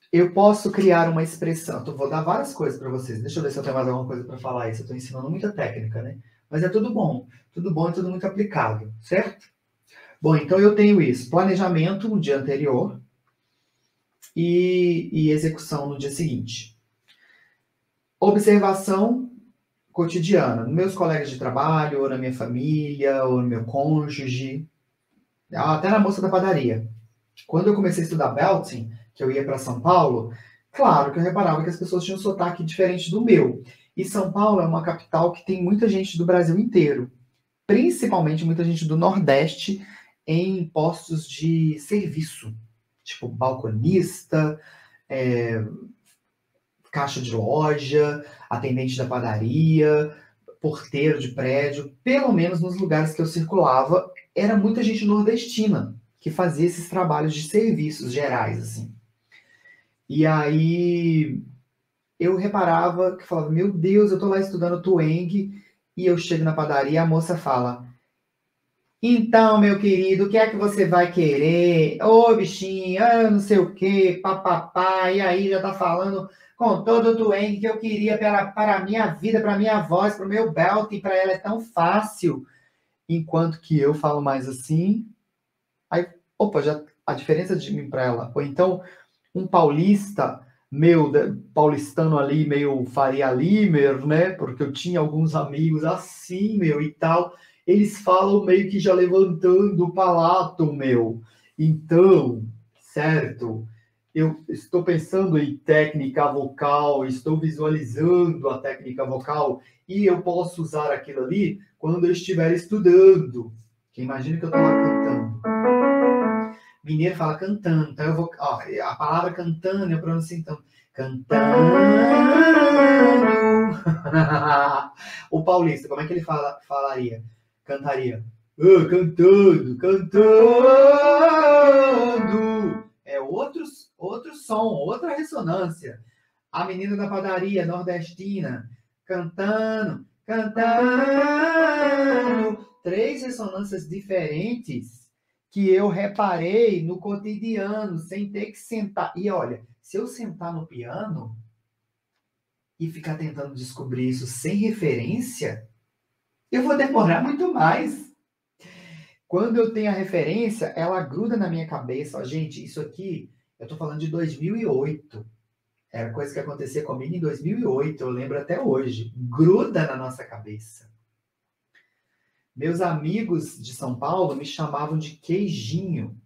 Eu posso criar uma expressão. Eu vou dar várias coisas para vocês. Deixa eu ver se eu tenho mais alguma coisa para falar isso. Eu estou ensinando muita técnica, né? Mas é tudo bom. Tudo bom e tudo muito aplicável. Certo? Bom, então eu tenho isso. Planejamento no dia anterior e execução no dia seguinte. Observação cotidiana. Nos meus colegas de trabalho, ou na minha família, ou no meu cônjuge. Até na moça da padaria. Quando eu comecei a estudar belting, que eu ia para São Paulo, claro que eu reparava que as pessoas tinham um sotaque diferente do meu. E São Paulo é uma capital que tem muita gente do Brasil inteiro, principalmente muita gente do Nordeste em postos de serviço, tipo balconista, caixa de loja, atendente da padaria, porteiro de prédio, pelo menos nos lugares que eu circulava, era muita gente nordestina que fazia esses trabalhos de serviços gerais, assim. E aí eu reparava, que falava, meu Deus, eu tô lá estudando Twang, e eu chego na padaria e a moça fala, então, meu querido, o que é que você vai querer? Ô, bichinho, não sei o quê, papapá, e aí já tá falando com todo o Twang que eu queria para a minha vida, para a minha voz, para o meu belt, e para ela é tão fácil. Enquanto que eu falo mais assim, aí, opa, já a diferença de mim para ela. Ou então, um paulista, paulistano ali, meio Faria Limer, né? Porque eu tinha alguns amigos assim, e tal. Eles falam meio que já levantando o palato, Então, certo? Eu estou pensando em técnica vocal, estou visualizando a técnica vocal e eu posso usar aquilo ali quando eu estiver estudando. Que imagina que eu estou lá cantando. Mineiro fala cantando, então eu vou. Ó, a palavra cantando eu pronuncio então. Cantando. O paulista, como é que ele falaria? Cantaria. Cantando, cantando. É outro som, outra ressonância. A menina da padaria nordestina, cantando, cantando. 3 ressonâncias diferentes que eu reparei no cotidiano, sem ter que sentar. E olha, se eu sentar no piano e ficar tentando descobrir isso sem referência, eu vou demorar muito mais. Quando eu tenho a referência, ela gruda na minha cabeça. Ó, gente, isso aqui, eu tô falando de 2008. Era coisa que acontecia comigo em 2008, eu lembro até hoje. Gruda na nossa cabeça. Meus amigos de São Paulo me chamavam de queijinho,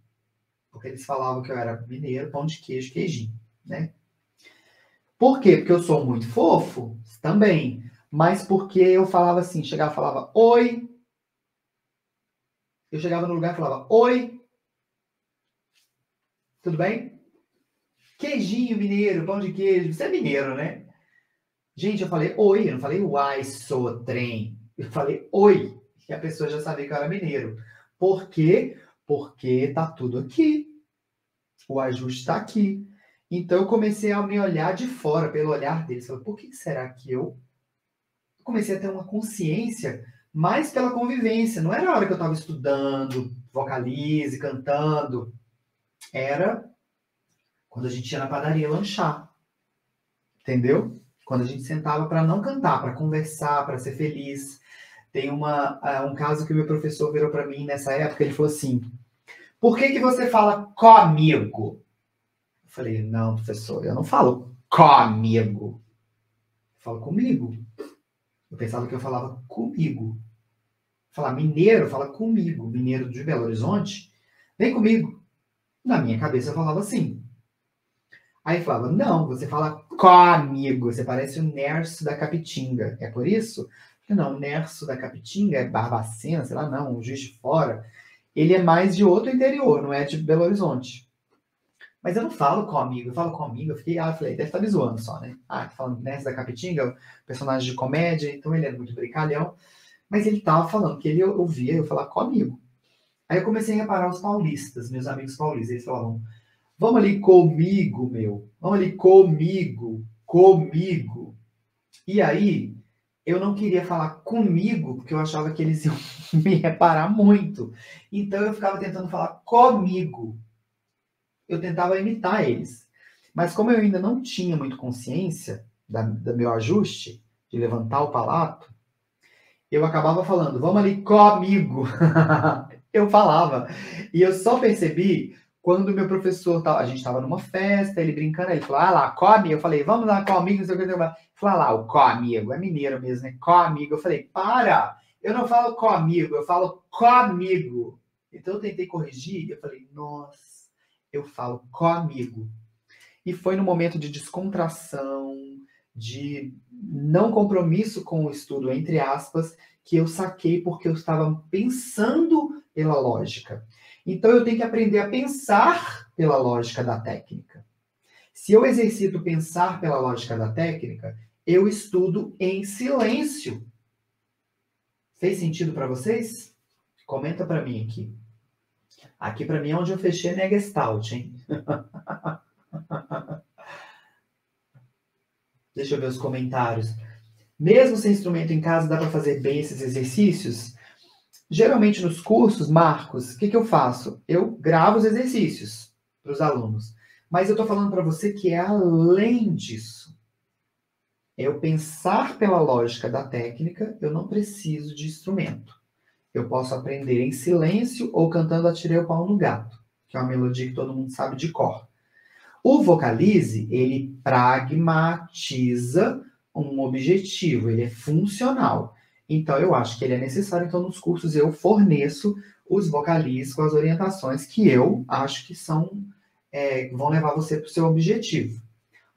porque eles falavam que eu era mineiro, pão de queijo, queijinho, né? Por quê? Porque eu sou muito fofo? Também. Mas porque eu falava assim, chegava e falava, oi. Eu chegava no lugar e falava, oi. Tudo bem? Queijinho mineiro, pão de queijo. Você é mineiro, né? Gente, eu falei oi, eu não falei uai, sou trem. Eu falei oi. E a pessoa já sabia que eu era mineiro. Por quê? Porque tá tudo aqui. O ajuste está aqui. Então eu comecei a me olhar de fora, pelo olhar deles. Falei, por que será que eu comecei a ter uma consciência mais pela convivência? Não era a hora que eu estava estudando, vocalize, cantando. Era quando a gente ia na padaria lanchar. Entendeu? Quando a gente sentava para não cantar, para conversar, para ser feliz. Tem um caso que o meu professor virou para mim nessa época, ele falou assim, por que você fala comigo? Eu falei, não, professor, eu não falo comigo. Eu falo comigo. Eu pensava que eu falava comigo. Falar mineiro, fala comigo. Mineiro de Belo Horizonte, vem comigo. Na minha cabeça eu falava assim. Aí falava, não, você fala comigo. Você parece o Nerso da Capitinga. É por isso? Não, o Nerso da Capitinga é Barbacena, sei lá, não, o Juiz de Fora. Ele é mais de outro interior, não é de Belo Horizonte. Mas eu não falo comigo, eu falo comigo. Eu falei, deve estar me zoando só, né? Tá falando Nerso da Capitinga, personagem de comédia, então ele é muito brincalhão. Mas ele tava falando que ele ouvia eu falar comigo. Aí eu comecei a reparar os paulistas, meus amigos paulistas. Eles falavam, vamos ali comigo, vamos ali comigo, comigo. E aí, eu não queria falar comigo, porque eu achava que eles iam me reparar muito. Então eu ficava tentando falar comigo. Eu tentava imitar eles. Mas como eu ainda não tinha muito consciência do meu ajuste, de levantar o palato, eu acabava falando, vamos ali comigo. Eu falava. E eu só percebi quando o meu professor, a gente estava numa festa, ele brincando, ele falou, lá, comigo. Eu falei, vamos lá comigo, não sei o que. Ele falou, lá, o comigo, é mineiro mesmo, né? Comigo. Eu falei, para, eu não falo comigo, eu falo comigo. Então eu tentei corrigir e eu falei, nossa, eu falo comigo. E foi no momento de descontração, de não compromisso com o estudo, entre aspas, que eu saquei porque eu estava pensando pela lógica. Então eu tenho que aprender a pensar pela lógica da técnica. Se eu exercito pensar pela lógica da técnica, eu estudo em silêncio. Fez sentido para vocês? Comenta para mim aqui. Aqui para mim é onde eu fechei minha Gestalt, hein? Deixa eu ver os comentários. Mesmo sem instrumento em casa, dá para fazer bem esses exercícios? Geralmente nos cursos, Marcos, o que eu faço? Eu gravo os exercícios para os alunos. Mas eu estou falando para você que é além disso. Eu pensar pela lógica da técnica, eu não preciso de instrumento. Eu posso aprender em silêncio ou cantando Atirei o Pau no Gato, que é uma melodia que todo mundo sabe de cor. O Vocalize, ele pragmatiza um objetivo, ele é funcional. Então, eu acho que ele é necessário. Então, nos cursos eu forneço os Vocalize com as orientações que eu acho que vão levar você para o seu objetivo.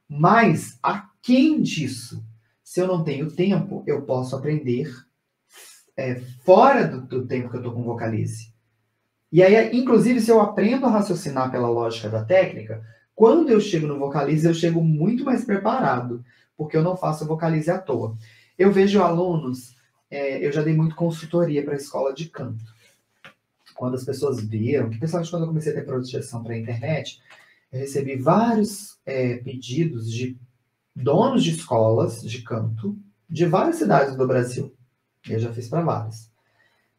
Mas, aquém disso, se eu não tenho tempo, eu posso aprender fora do tempo que eu estou com Vocalize. E aí, inclusive, se eu aprendo a raciocinar pela lógica da técnica, quando eu chego no Vocalize, eu chego muito mais preparado, porque eu não faço Vocalize à toa. Eu vejo alunos, eu já dei muito consultoria para a escola de canto. Quando as pessoas viram, principalmente quando eu comecei a ter projeção para a internet, eu recebi vários pedidos de donos de escolas de canto de várias cidades do Brasil. Eu já fiz para várias.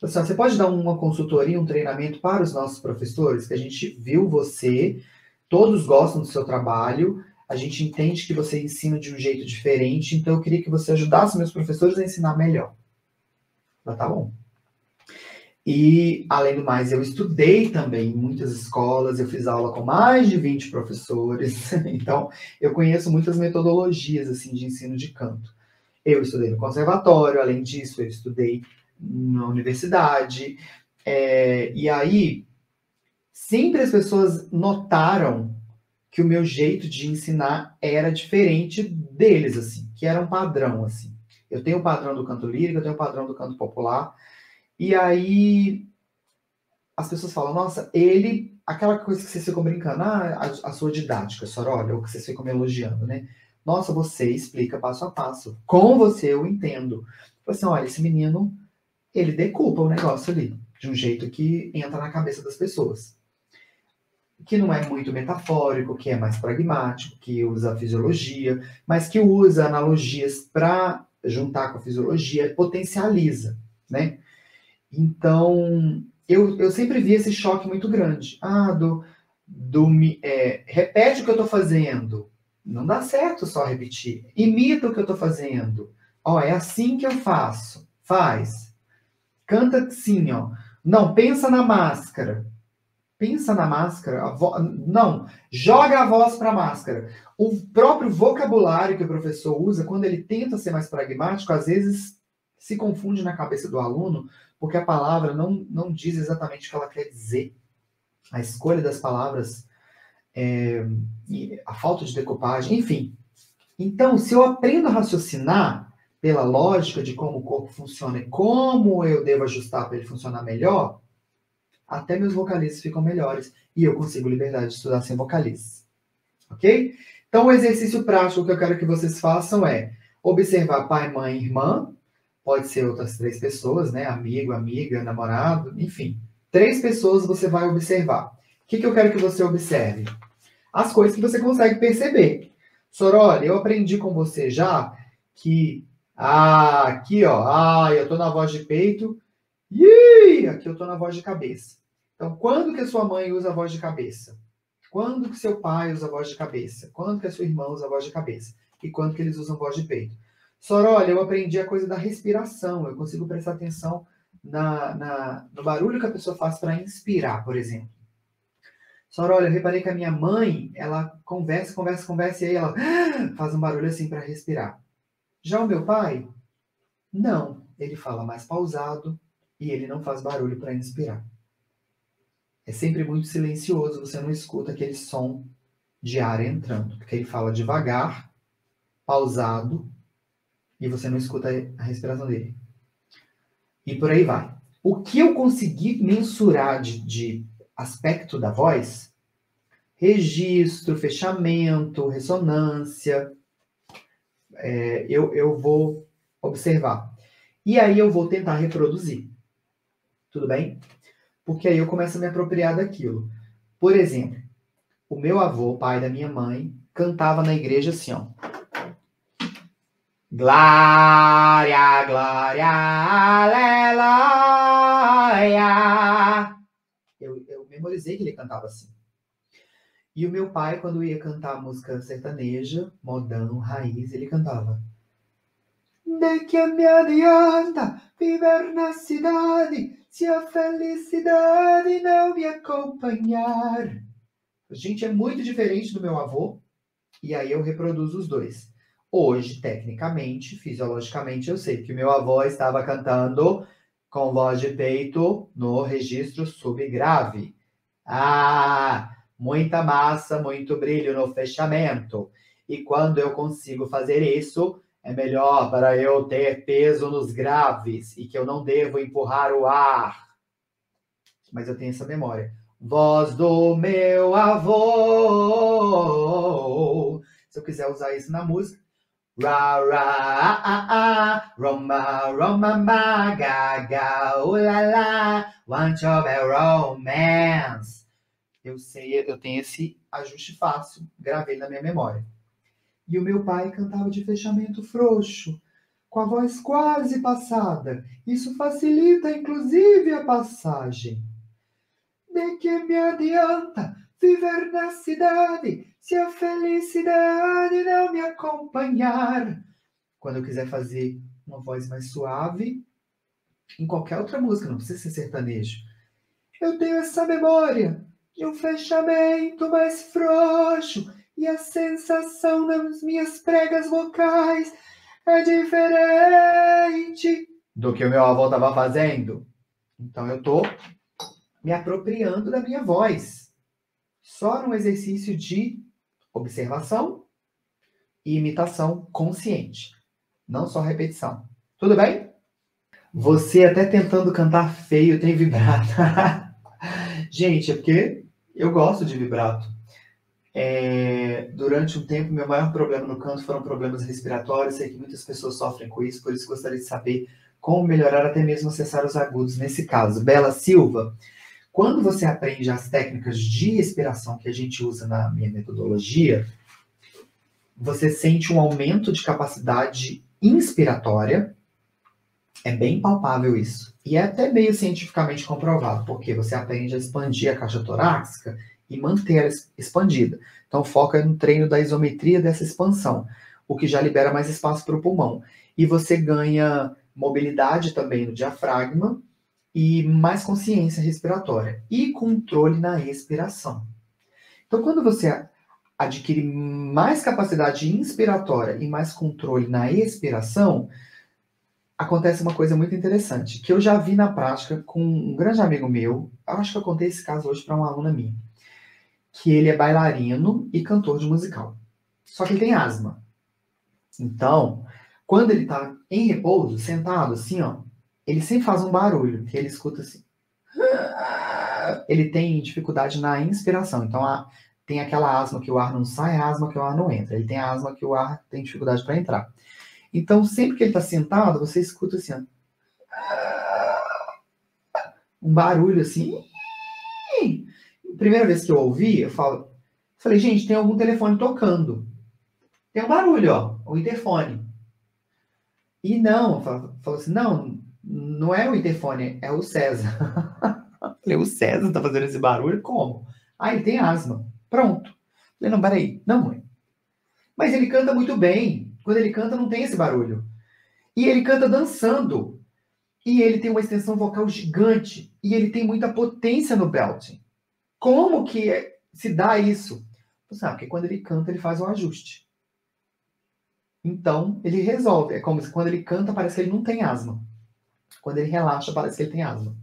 Você pode dar uma consultoria, um treinamento para os nossos professores, que a gente viu você, todos gostam do seu trabalho, a gente entende que você ensina de um jeito diferente, então eu queria que você ajudasse meus professores a ensinar melhor. Tá bom? E, além do mais, eu estudei também em muitas escolas, eu fiz aula com mais de 20 professores, então eu conheço muitas metodologias assim, de ensino de canto. Eu estudei no conservatório, além disso, eu estudei na universidade, e aí sempre as pessoas notaram que o meu jeito de ensinar era diferente deles, assim, que era um padrão, assim. Eu tenho o padrão do canto lírico, eu tenho o padrão do canto popular, e aí as pessoas falam, nossa, aquela coisa que vocês ficam brincando, a sua didática, Sorolha, ou que vocês ficam me elogiando, né? Nossa, você explica passo a passo. Com você eu entendo. Assim, olha, esse menino, ele decupa o negócio ali, de um jeito que entra na cabeça das pessoas. Que não é muito metafórico, que é mais pragmático, que usa a fisiologia, mas que usa analogias para juntar com a fisiologia, potencializa, né? Então, eu sempre vi esse choque muito grande. Repete o que eu estou fazendo. Não dá certo só repetir. Imita o que eu estou fazendo. É assim que eu faço. Faz. Canta assim, ó. Não, pensa na máscara. Pensa na máscara. Não, joga a voz para a máscara. O próprio vocabulário que o professor usa, quando ele tenta ser mais pragmático, às vezes se confunde na cabeça do aluno, porque a palavra não diz exatamente o que ela quer dizer. A escolha das palavras, a falta de decupagem, enfim. Então, se eu aprendo a raciocinar pela lógica de como o corpo funciona e como eu devo ajustar para ele funcionar melhor, até meus vocalizes ficam melhores e eu consigo liberdade de estudar sem vocalizes. Ok? Então, o exercício prático que eu quero que vocês façam é observar pai, mãe, irmã, pode ser outras 3 pessoas, né? Amigo, amiga, namorado, enfim. 3 pessoas você vai observar. O que eu quero que você observe? As coisas que você consegue perceber. Sorolha, eu aprendi com você já que, aqui, ó, eu tô na voz de peito, e aqui eu tô na voz de cabeça. Então, quando que a sua mãe usa a voz de cabeça? Quando que seu pai usa a voz de cabeça? Quando que a sua irmã usa a voz de cabeça? E quando que eles usam voz de peito? Sorolha, eu aprendi a coisa da respiração. Eu consigo prestar atenção no barulho que a pessoa faz para inspirar, por exemplo. Sorolha, eu reparei que a minha mãe, ela conversa, e aí ela faz um barulho assim para respirar. Já o meu pai, não. Ele fala mais pausado e ele não faz barulho para inspirar. É sempre muito silencioso, você não escuta aquele som de ar entrando, porque ele fala devagar, pausado, e você não escuta a respiração dele. E por aí vai. O que eu consegui mensurar de aspecto da voz, registro, fechamento, ressonância, eu vou observar. E aí eu vou tentar reproduzir. Tudo bem? Porque aí eu começo a me apropriar daquilo. Por exemplo, o meu avô, pai da minha mãe, cantava na igreja assim, ó. Glória, glória, aleluia. Eu memorizei que ele cantava assim. E o meu pai, quando ia cantar música sertaneja, modão, raiz, ele cantava. De que me adianta viver na cidade se a felicidade não me acompanhar? Gente, é muito diferente do meu avô, e aí eu reproduzo os dois. Hoje, tecnicamente, fisiologicamente, eu sei que o meu avô estava cantando com voz de peito no registro subgrave. Ah, muita massa, muito brilho no fechamento. E quando eu consigo fazer isso, é melhor para eu ter peso nos graves e que eu não devo empurrar o ar. Mas eu tenho essa memória. Voz do meu avô. Se eu quiser usar isso na música. Ra, ra, Roma, Roma, ma, ga, ulala, want your romance. Eu sei, eu tenho esse ajuste fácil, gravei na minha memória. E o meu pai cantava de fechamento frouxo, com a voz quase passada. Isso facilita, inclusive, a passagem. De que me adianta viver na cidade se a felicidade não me acompanhar? Quando eu quiser fazer uma voz mais suave, em qualquer outra música, não precisa ser sertanejo. Eu tenho essa memória de um fechamento mais frouxo e a sensação nas minhas pregas vocais é diferente do que o meu avô estava fazendo. Então eu estou me apropriando da minha voz. Só num exercício de observação e imitação consciente. Não só repetição. Tudo bem? Você até tentando cantar feio tem vibrato. Gente, é porque eu gosto de vibrato. Durante um tempo, meu maior problema no canto foram problemas respiratórios. Sei que muitas pessoas sofrem com isso, por isso gostaria de saber como melhorar até mesmo acessar os agudos nesse caso. Bela Silva, quando você aprende as técnicas de respiração que a gente usa na minha metodologia, você sente um aumento de capacidade inspiratória. É bem palpável isso. E é até meio cientificamente comprovado, porque você aprende a expandir a caixa torácica e manter ela expandida. Então, foca no treino da isometria dessa expansão, o que já libera mais espaço para o pulmão. E você ganha mobilidade também no diafragma e mais consciência respiratória e controle na respiração. Então, quando você adquire mais capacidade inspiratória e mais controle na expiração, acontece uma coisa muito interessante, que eu já vi na prática com um grande amigo meu. Eu acho que eu contei esse caso hoje para uma aluna minha, que ele é bailarino e cantor de musical. Só que ele tem asma. Então, quando ele está em repouso, sentado assim, ó, ele sempre faz um barulho, que ele escuta assim. Ele tem dificuldade na inspiração. Então, tem aquela asma que o ar não sai, a asma que o ar não entra. Ele tem a asma que o ar tem dificuldade para entrar. Então, sempre que ele está sentado, você escuta assim, ó, um barulho assim. Primeira vez que eu ouvi, eu falei, gente, tem algum telefone tocando. Tem um barulho, ó, o interfone. E não, falou assim, não é o interfone, é o César. Falei, o César tá fazendo esse barulho? Como? Ah, ele tem asma. Pronto. Falei, não, peraí. Não, mãe. Mas ele canta muito bem. Quando ele canta, não tem esse barulho. E ele canta dançando. E ele tem uma extensão vocal gigante. E ele tem muita potência no belting. Como que se dá isso? Porque quando ele canta, ele faz um ajuste. Então, ele resolve. É como se quando ele canta, parece que ele não tem asma. Quando ele relaxa, parece que ele tem asma.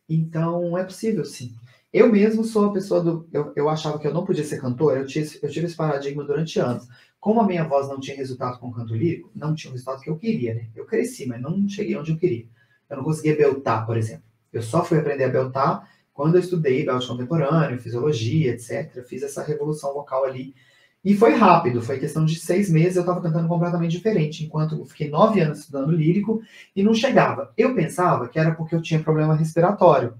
Então, é possível, sim. Eu mesmo sou a pessoa do... Eu achava que eu não podia ser cantora, eu tive esse paradigma durante anos. Como a minha voz não tinha resultado com o canto lírico, não tinha o resultado que eu queria, né? Eu cresci, mas não cheguei onde eu queria. Eu não conseguia beltar, por exemplo. Eu só fui aprender a beltar quando eu estudei belt contemporâneo, fisiologia, etc. Fiz essa revolução vocal ali. E foi rápido, foi questão de 6 meses, eu estava cantando completamente diferente, enquanto eu fiquei 9 anos estudando lírico e não chegava. Eu pensava que era porque eu tinha problema respiratório.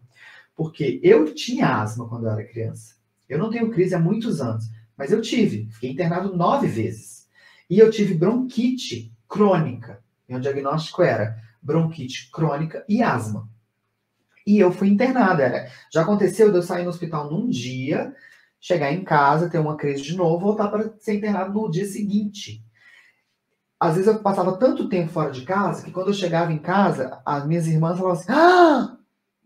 Porque eu tinha asma quando eu era criança. Eu não tenho crise há muitos anos, mas eu tive. Fiquei internado 9 vezes. E eu tive bronquite crônica. Meu diagnóstico era bronquite crônica e asma. E eu fui internada. Já aconteceu de eu sair no hospital num dia, chegar em casa, ter uma crise de novo, voltar para ser internado no dia seguinte. Às vezes eu passava tanto tempo fora de casa, que quando eu chegava em casa, as minhas irmãs falavam assim,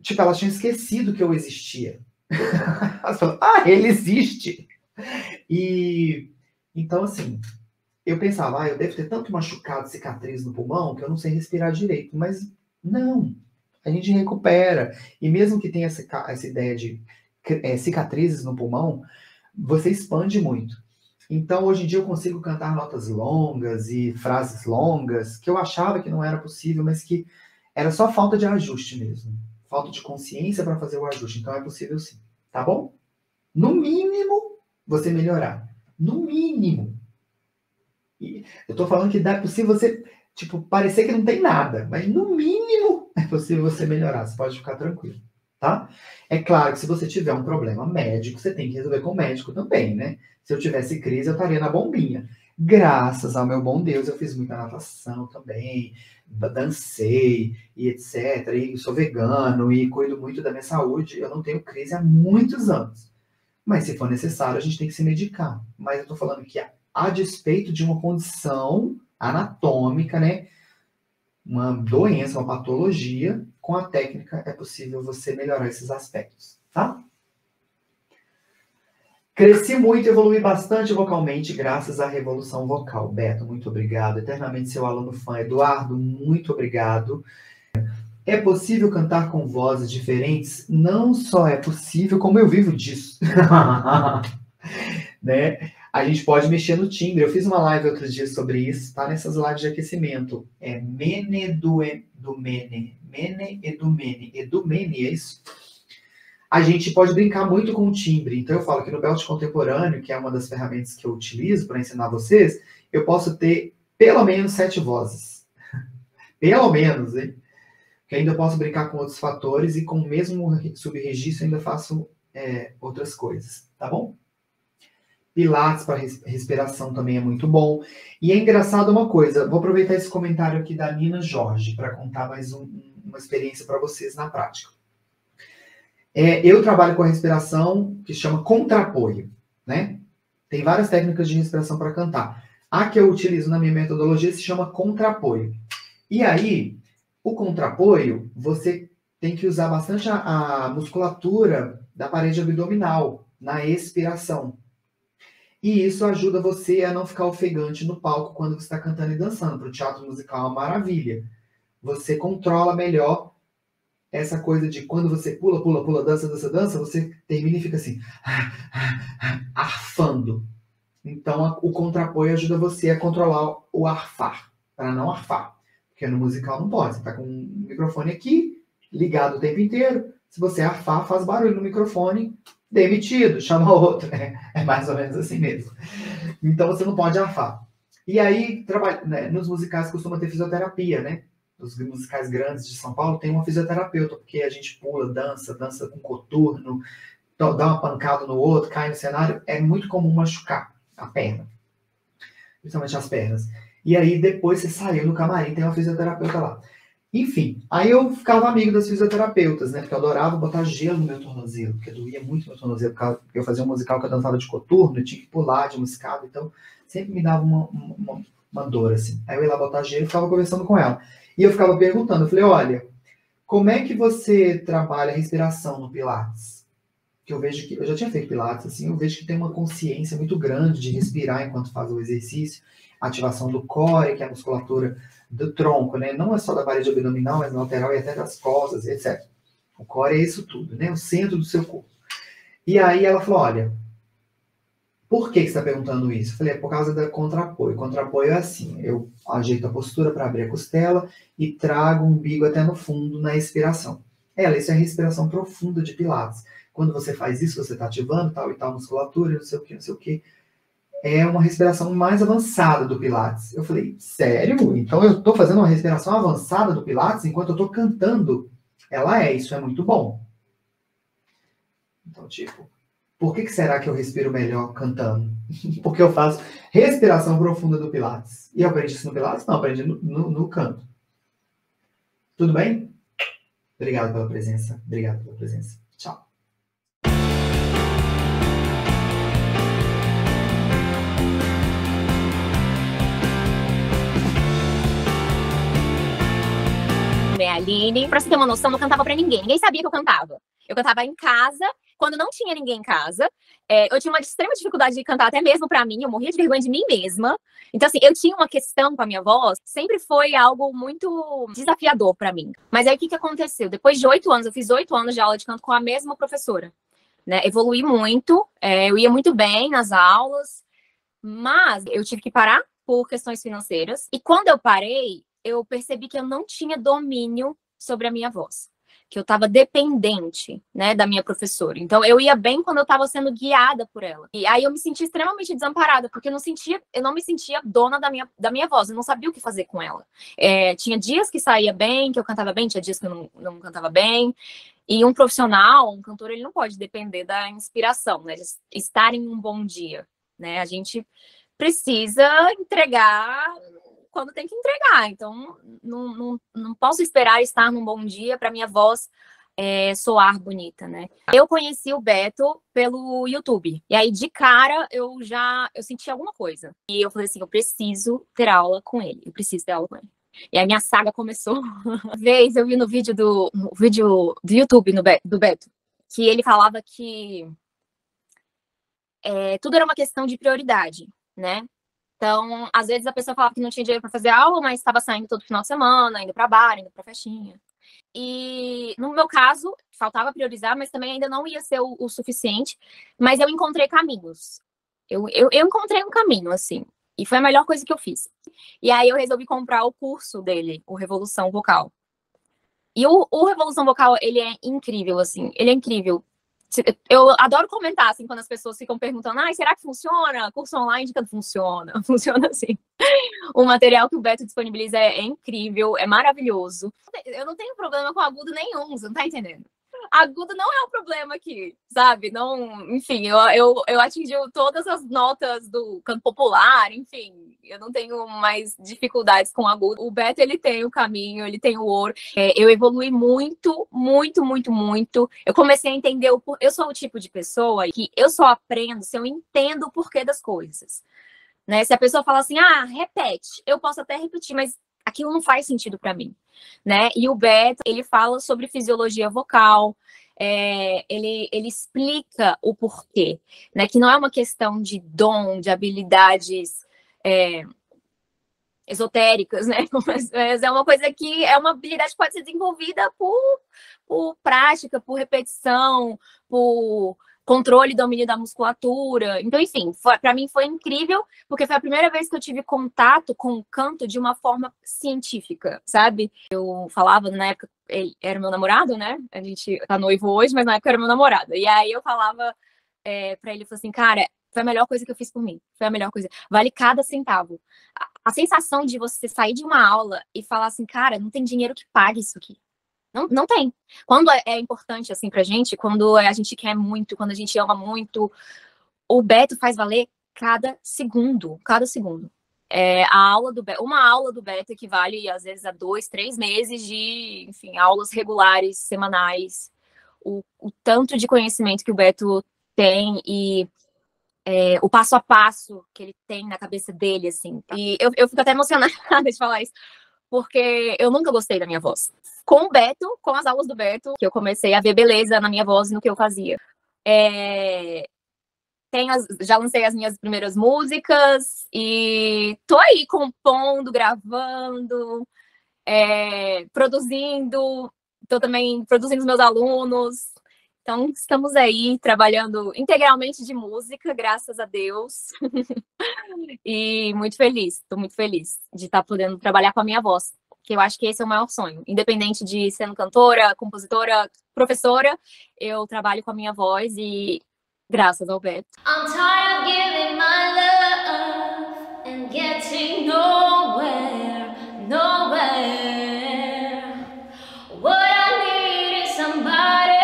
tipo, elas tinham esquecido que eu existia. Elas falavam, ele existe! E, então, assim, eu pensava, eu devo ter tanto machucado, cicatriz no pulmão, que eu não sei respirar direito. Mas, não. A gente recupera. E mesmo que tenha essa ideia de cicatrizes no pulmão, você expande muito. Então, hoje em dia, eu consigo cantar notas longas e frases longas, que eu achava que não era possível, mas que era só falta de ajuste mesmo. Falta de consciência para fazer o ajuste. Então, é possível sim. Tá bom? No mínimo, você melhorar. No mínimo. E eu tô falando que é possível você, tipo, parecer que não tem nada. Mas, no mínimo, é possível você melhorar. Você pode ficar tranquilo. Tá? É claro que se você tiver um problema médico, você tem que resolver com o médico também, né? Se eu tivesse crise, eu estaria na bombinha. Graças ao meu bom Deus, eu fiz muita natação também, dancei e etc. E sou vegano e cuido muito da minha saúde. Eu não tenho crise há muitos anos. Mas se for necessário, a gente tem que se medicar. Mas eu tô falando que a despeito de uma condição anatômica, né? Uma doença, uma patologia, com a técnica é possível você melhorar esses aspectos, tá? Cresci muito, evolui bastante vocalmente graças à revolução vocal. Beto, muito obrigado. Eternamente seu aluno fã. Eduardo, muito obrigado. É possível cantar com vozes diferentes? Não só é possível, como eu vivo disso. Né? A gente pode mexer no timbre. Eu fiz uma live outro dia sobre isso, tá? Nessas lives de aquecimento. É Mene Edumene. Mene Edumene. Edumene, é isso? A gente pode brincar muito com o timbre. Então eu falo que no belt contemporâneo, que é uma das ferramentas que eu utilizo para ensinar vocês, eu posso ter pelo menos 7 vozes. Pelo menos, hein? Que ainda posso brincar com outros fatores e com o mesmo subregistro ainda faço outras coisas, tá bom? Pilates para respiração também é muito bom. E é engraçado uma coisa, vou aproveitar esse comentário aqui da Nina Jorge para contar mais uma experiência para vocês na prática. Eu trabalho com a respiração que chama contrapoio, né? Tem várias técnicas de respiração para cantar. A que eu utilizo na minha metodologia se chama contrapoio. E aí, o contrapoio, você tem que usar bastante a musculatura da parede abdominal na expiração. E isso ajuda você a não ficar ofegante no palco quando você está cantando e dançando. Para o teatro musical é uma maravilha. Você controla melhor essa coisa de quando você pula, pula, pula, dança, dança, dança, você termina e fica assim, arfando. Então, o contrapoio ajuda você a controlar o arfar, para não arfar. Porque no musical não pode. Você está com o microfone aqui, ligado o tempo inteiro. Se você arfar, faz barulho no microfone, demitido, chama outro. É mais ou menos assim mesmo. Então, você não pode arfar. E aí, nos musicais costuma ter fisioterapia, né? Os musicais grandes de São Paulo tem uma fisioterapeuta, porque a gente pula, dança com coturno, dá uma pancada no outro, cai no cenário. É muito comum machucar a perna, principalmente as pernas. E aí depois você saiu no camarim, tem uma fisioterapeuta lá. Enfim, aí eu ficava amigo das fisioterapeutas, né? Porque eu adorava botar gelo no meu tornozelo, porque doía muito meu tornozelo, porque eu fazia um musical que eu dançava de coturno, eu tinha que pular de uma escada, então sempre me dava uma dor, assim. Aí eu ia lá botar gelo e ficava conversando com ela. E eu ficava perguntando, eu falei, olha, como é que você trabalha a respiração no Pilates? Que eu vejo que, eu já tinha feito Pilates, assim, eu vejo que tem uma consciência muito grande de respirar enquanto faz o exercício, ativação do core, que é a musculatura do tronco, né? Não é só da parede abdominal, mas lateral e até das costas, etc. O core é isso tudo, né? O centro do seu corpo. E aí ela falou, olha, por que você está perguntando isso? Eu falei, é por causa da contrapôio. Contrapôio é assim, eu ajeito a postura para abrir a costela e trago o umbigo até no fundo na expiração. Isso é respiração profunda de Pilates. Quando você faz isso, você está ativando tal e tal musculatura, não sei o que, não sei o que. É uma respiração mais avançada do Pilates. Eu falei, sério? Então eu estou fazendo uma respiração avançada do Pilates enquanto eu estou cantando? Isso é muito bom. Então, tipo, por que será que eu respiro melhor cantando? Porque eu faço respiração profunda do Pilates. E eu aprendi isso no Pilates? Não, aprendi no canto. Tudo bem? Obrigado pela presença. Obrigado pela presença. Tchau. Aline, pra você ter uma noção, não cantava pra ninguém. Ninguém sabia que eu cantava. Eu cantava em casa, quando não tinha ninguém em casa. Eu tinha uma extrema dificuldade de cantar até mesmo pra mim. Eu morria de vergonha de mim mesma. Então, assim, eu tinha uma questão com a minha voz. Sempre foi algo muito desafiador pra mim. Mas aí, o que aconteceu? Depois de 8 anos, eu fiz 8 anos de aula de canto com a mesma professora. Né? Evoluí muito. Eu ia muito bem nas aulas. Mas eu tive que parar por questões financeiras. E quando eu parei, eu percebi que eu não tinha domínio sobre a minha voz, que eu estava dependente, né, da minha professora. Então, eu ia bem quando eu estava sendo guiada por ela. E aí eu me senti extremamente desamparada, porque eu não me sentia dona da minha voz, eu não sabia o que fazer com ela. Tinha dias que saía bem, que eu cantava bem, tinha dias que eu não cantava bem. E um profissional, um cantor, ele não pode depender da inspiração, né, de estar em um bom dia, né? A gente precisa entregar quando tem que entregar. Então, não posso esperar estar num bom dia para minha voz soar bonita, né? Eu conheci o Beto pelo YouTube. E aí, de cara, eu senti alguma coisa. E eu falei assim, eu preciso ter aula com ele. Eu preciso ter aula com ele. E aí, minha saga começou. Uma vez, eu vi no vídeo do YouTube do Beto, que ele falava que tudo era uma questão de prioridade, né? Então, às vezes a pessoa falava que não tinha dinheiro para fazer aula, mas estava saindo todo final de semana, indo para bar, indo para festinha. E no meu caso, faltava priorizar, mas também ainda não ia ser o suficiente. Mas eu encontrei caminhos. Eu encontrei um caminho, assim. E foi a melhor coisa que eu fiz. E aí eu resolvi comprar o curso dele, o Revolução Vocal. E o Revolução Vocal, ele é incrível, assim. Ele é incrível. Eu adoro comentar, assim, quando as pessoas ficam perguntando, será que funciona? Curso online que funciona. Funciona assim. O material que o Beto disponibiliza é incrível, é maravilhoso. Eu não tenho problema com agudo nenhum, você não tá entendendo? Agudo não é um problema aqui, sabe? Não, enfim, eu atingi todas as notas do canto popular, enfim, eu não tenho mais dificuldades com agudo. O Beto, ele tem o caminho, ele tem o ouro. Eu evolui muito, muito, muito, muito. Eu comecei a entender eu sou o tipo de pessoa que eu só aprendo se eu entendo o porquê das coisas. Né? Se a pessoa fala assim, repete, eu posso até repetir, mas aquilo não faz sentido para mim, né? E o Beto, ele fala sobre fisiologia vocal, ele explica o porquê, né? Que não é uma questão de dom, de habilidades esotéricas, né? Mas é uma coisa que é uma habilidade que pode ser desenvolvida por prática, por repetição, por controle e domínio da musculatura. Então, enfim, para mim foi incrível, porque foi a primeira vez que eu tive contato com o canto de uma forma científica, sabe? Eu falava, na época, ele era meu namorado, né? A gente tá noivo hoje, mas na época era meu namorado. E aí eu falava para ele, assim, cara, foi a melhor coisa que eu fiz por mim. Foi a melhor coisa. Vale cada centavo. A sensação de você sair de uma aula e falar assim, cara, não tem dinheiro que pague isso aqui. Não tem. Quando é importante, assim, pra gente, quando a gente quer muito, quando a gente ama muito, o Beto faz valer cada segundo, cada segundo. Uma aula do Beto equivale, às vezes, a 2, 3 meses de, enfim, aulas regulares, semanais. O tanto de conhecimento que o Beto tem e o passo a passo que ele tem na cabeça dele, assim. E eu fico até emocionada de falar isso, porque eu nunca gostei da minha voz. Com o Beto, com as aulas do Beto, que eu comecei a ver beleza na minha voz e no que eu fazia. Já lancei as minhas primeiras músicas e tô aí compondo, gravando, produzindo, tô também produzindo os meus alunos. Então, estamos aí trabalhando integralmente de música, graças a Deus. E muito feliz, estou muito feliz de estar podendo trabalhar com a minha voz, que eu acho que esse é o maior sonho. Independente de sendo cantora, compositora, professora, eu trabalho com a minha voz e graças ao Beto. I'm tired of giving my love and getting nowhere, nowhere. What I need is somebody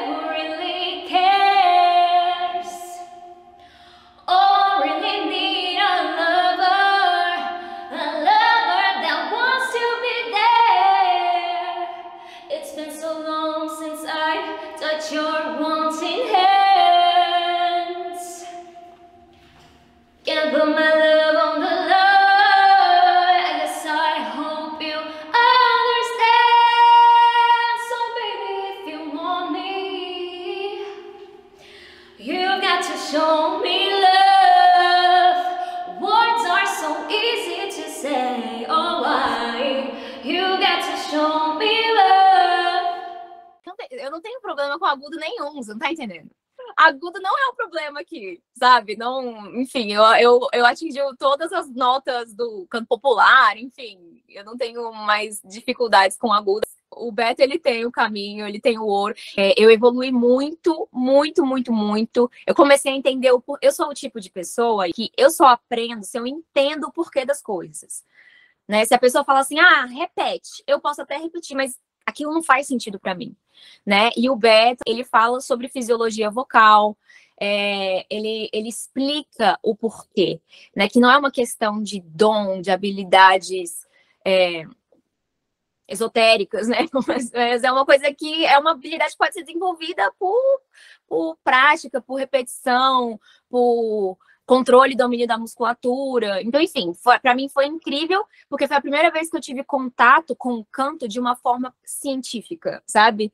who really cares. Oh, I really need a lover that wants to be there. It's been so long since I touched your wanting hands. Can't put my love on the line. I guess I hope you understand. So baby, if you want me, you've got to show me love. Words are so easy to say. Oh, why? You got to show me love. Eu não tenho problema com agudo nenhum, você não tá entendendo? Agudo não é um problema aqui, sabe? Não, enfim, eu atingi todas as notas do canto popular, enfim, eu não tenho mais dificuldades com agudo. O Beto, ele tem o caminho, ele tem o ouro. Eu evolui muito, muito, muito, muito. Eu comecei a entender eu sou o tipo de pessoa que eu só aprendo se eu entendo o porquê das coisas, né? Se a pessoa fala assim, repete, eu posso até repetir, mas aquilo não faz sentido para mim, né? E o Beto, ele fala sobre fisiologia vocal, ele explica o porquê, né? Que não é uma questão de dom, de habilidades esotéricas, né? Mas é uma coisa que é uma habilidade que pode ser desenvolvida por prática, por repetição, por controle e domínio da musculatura. Então, enfim, para mim foi incrível, porque foi a primeira vez que eu tive contato com o canto de uma forma científica, sabe?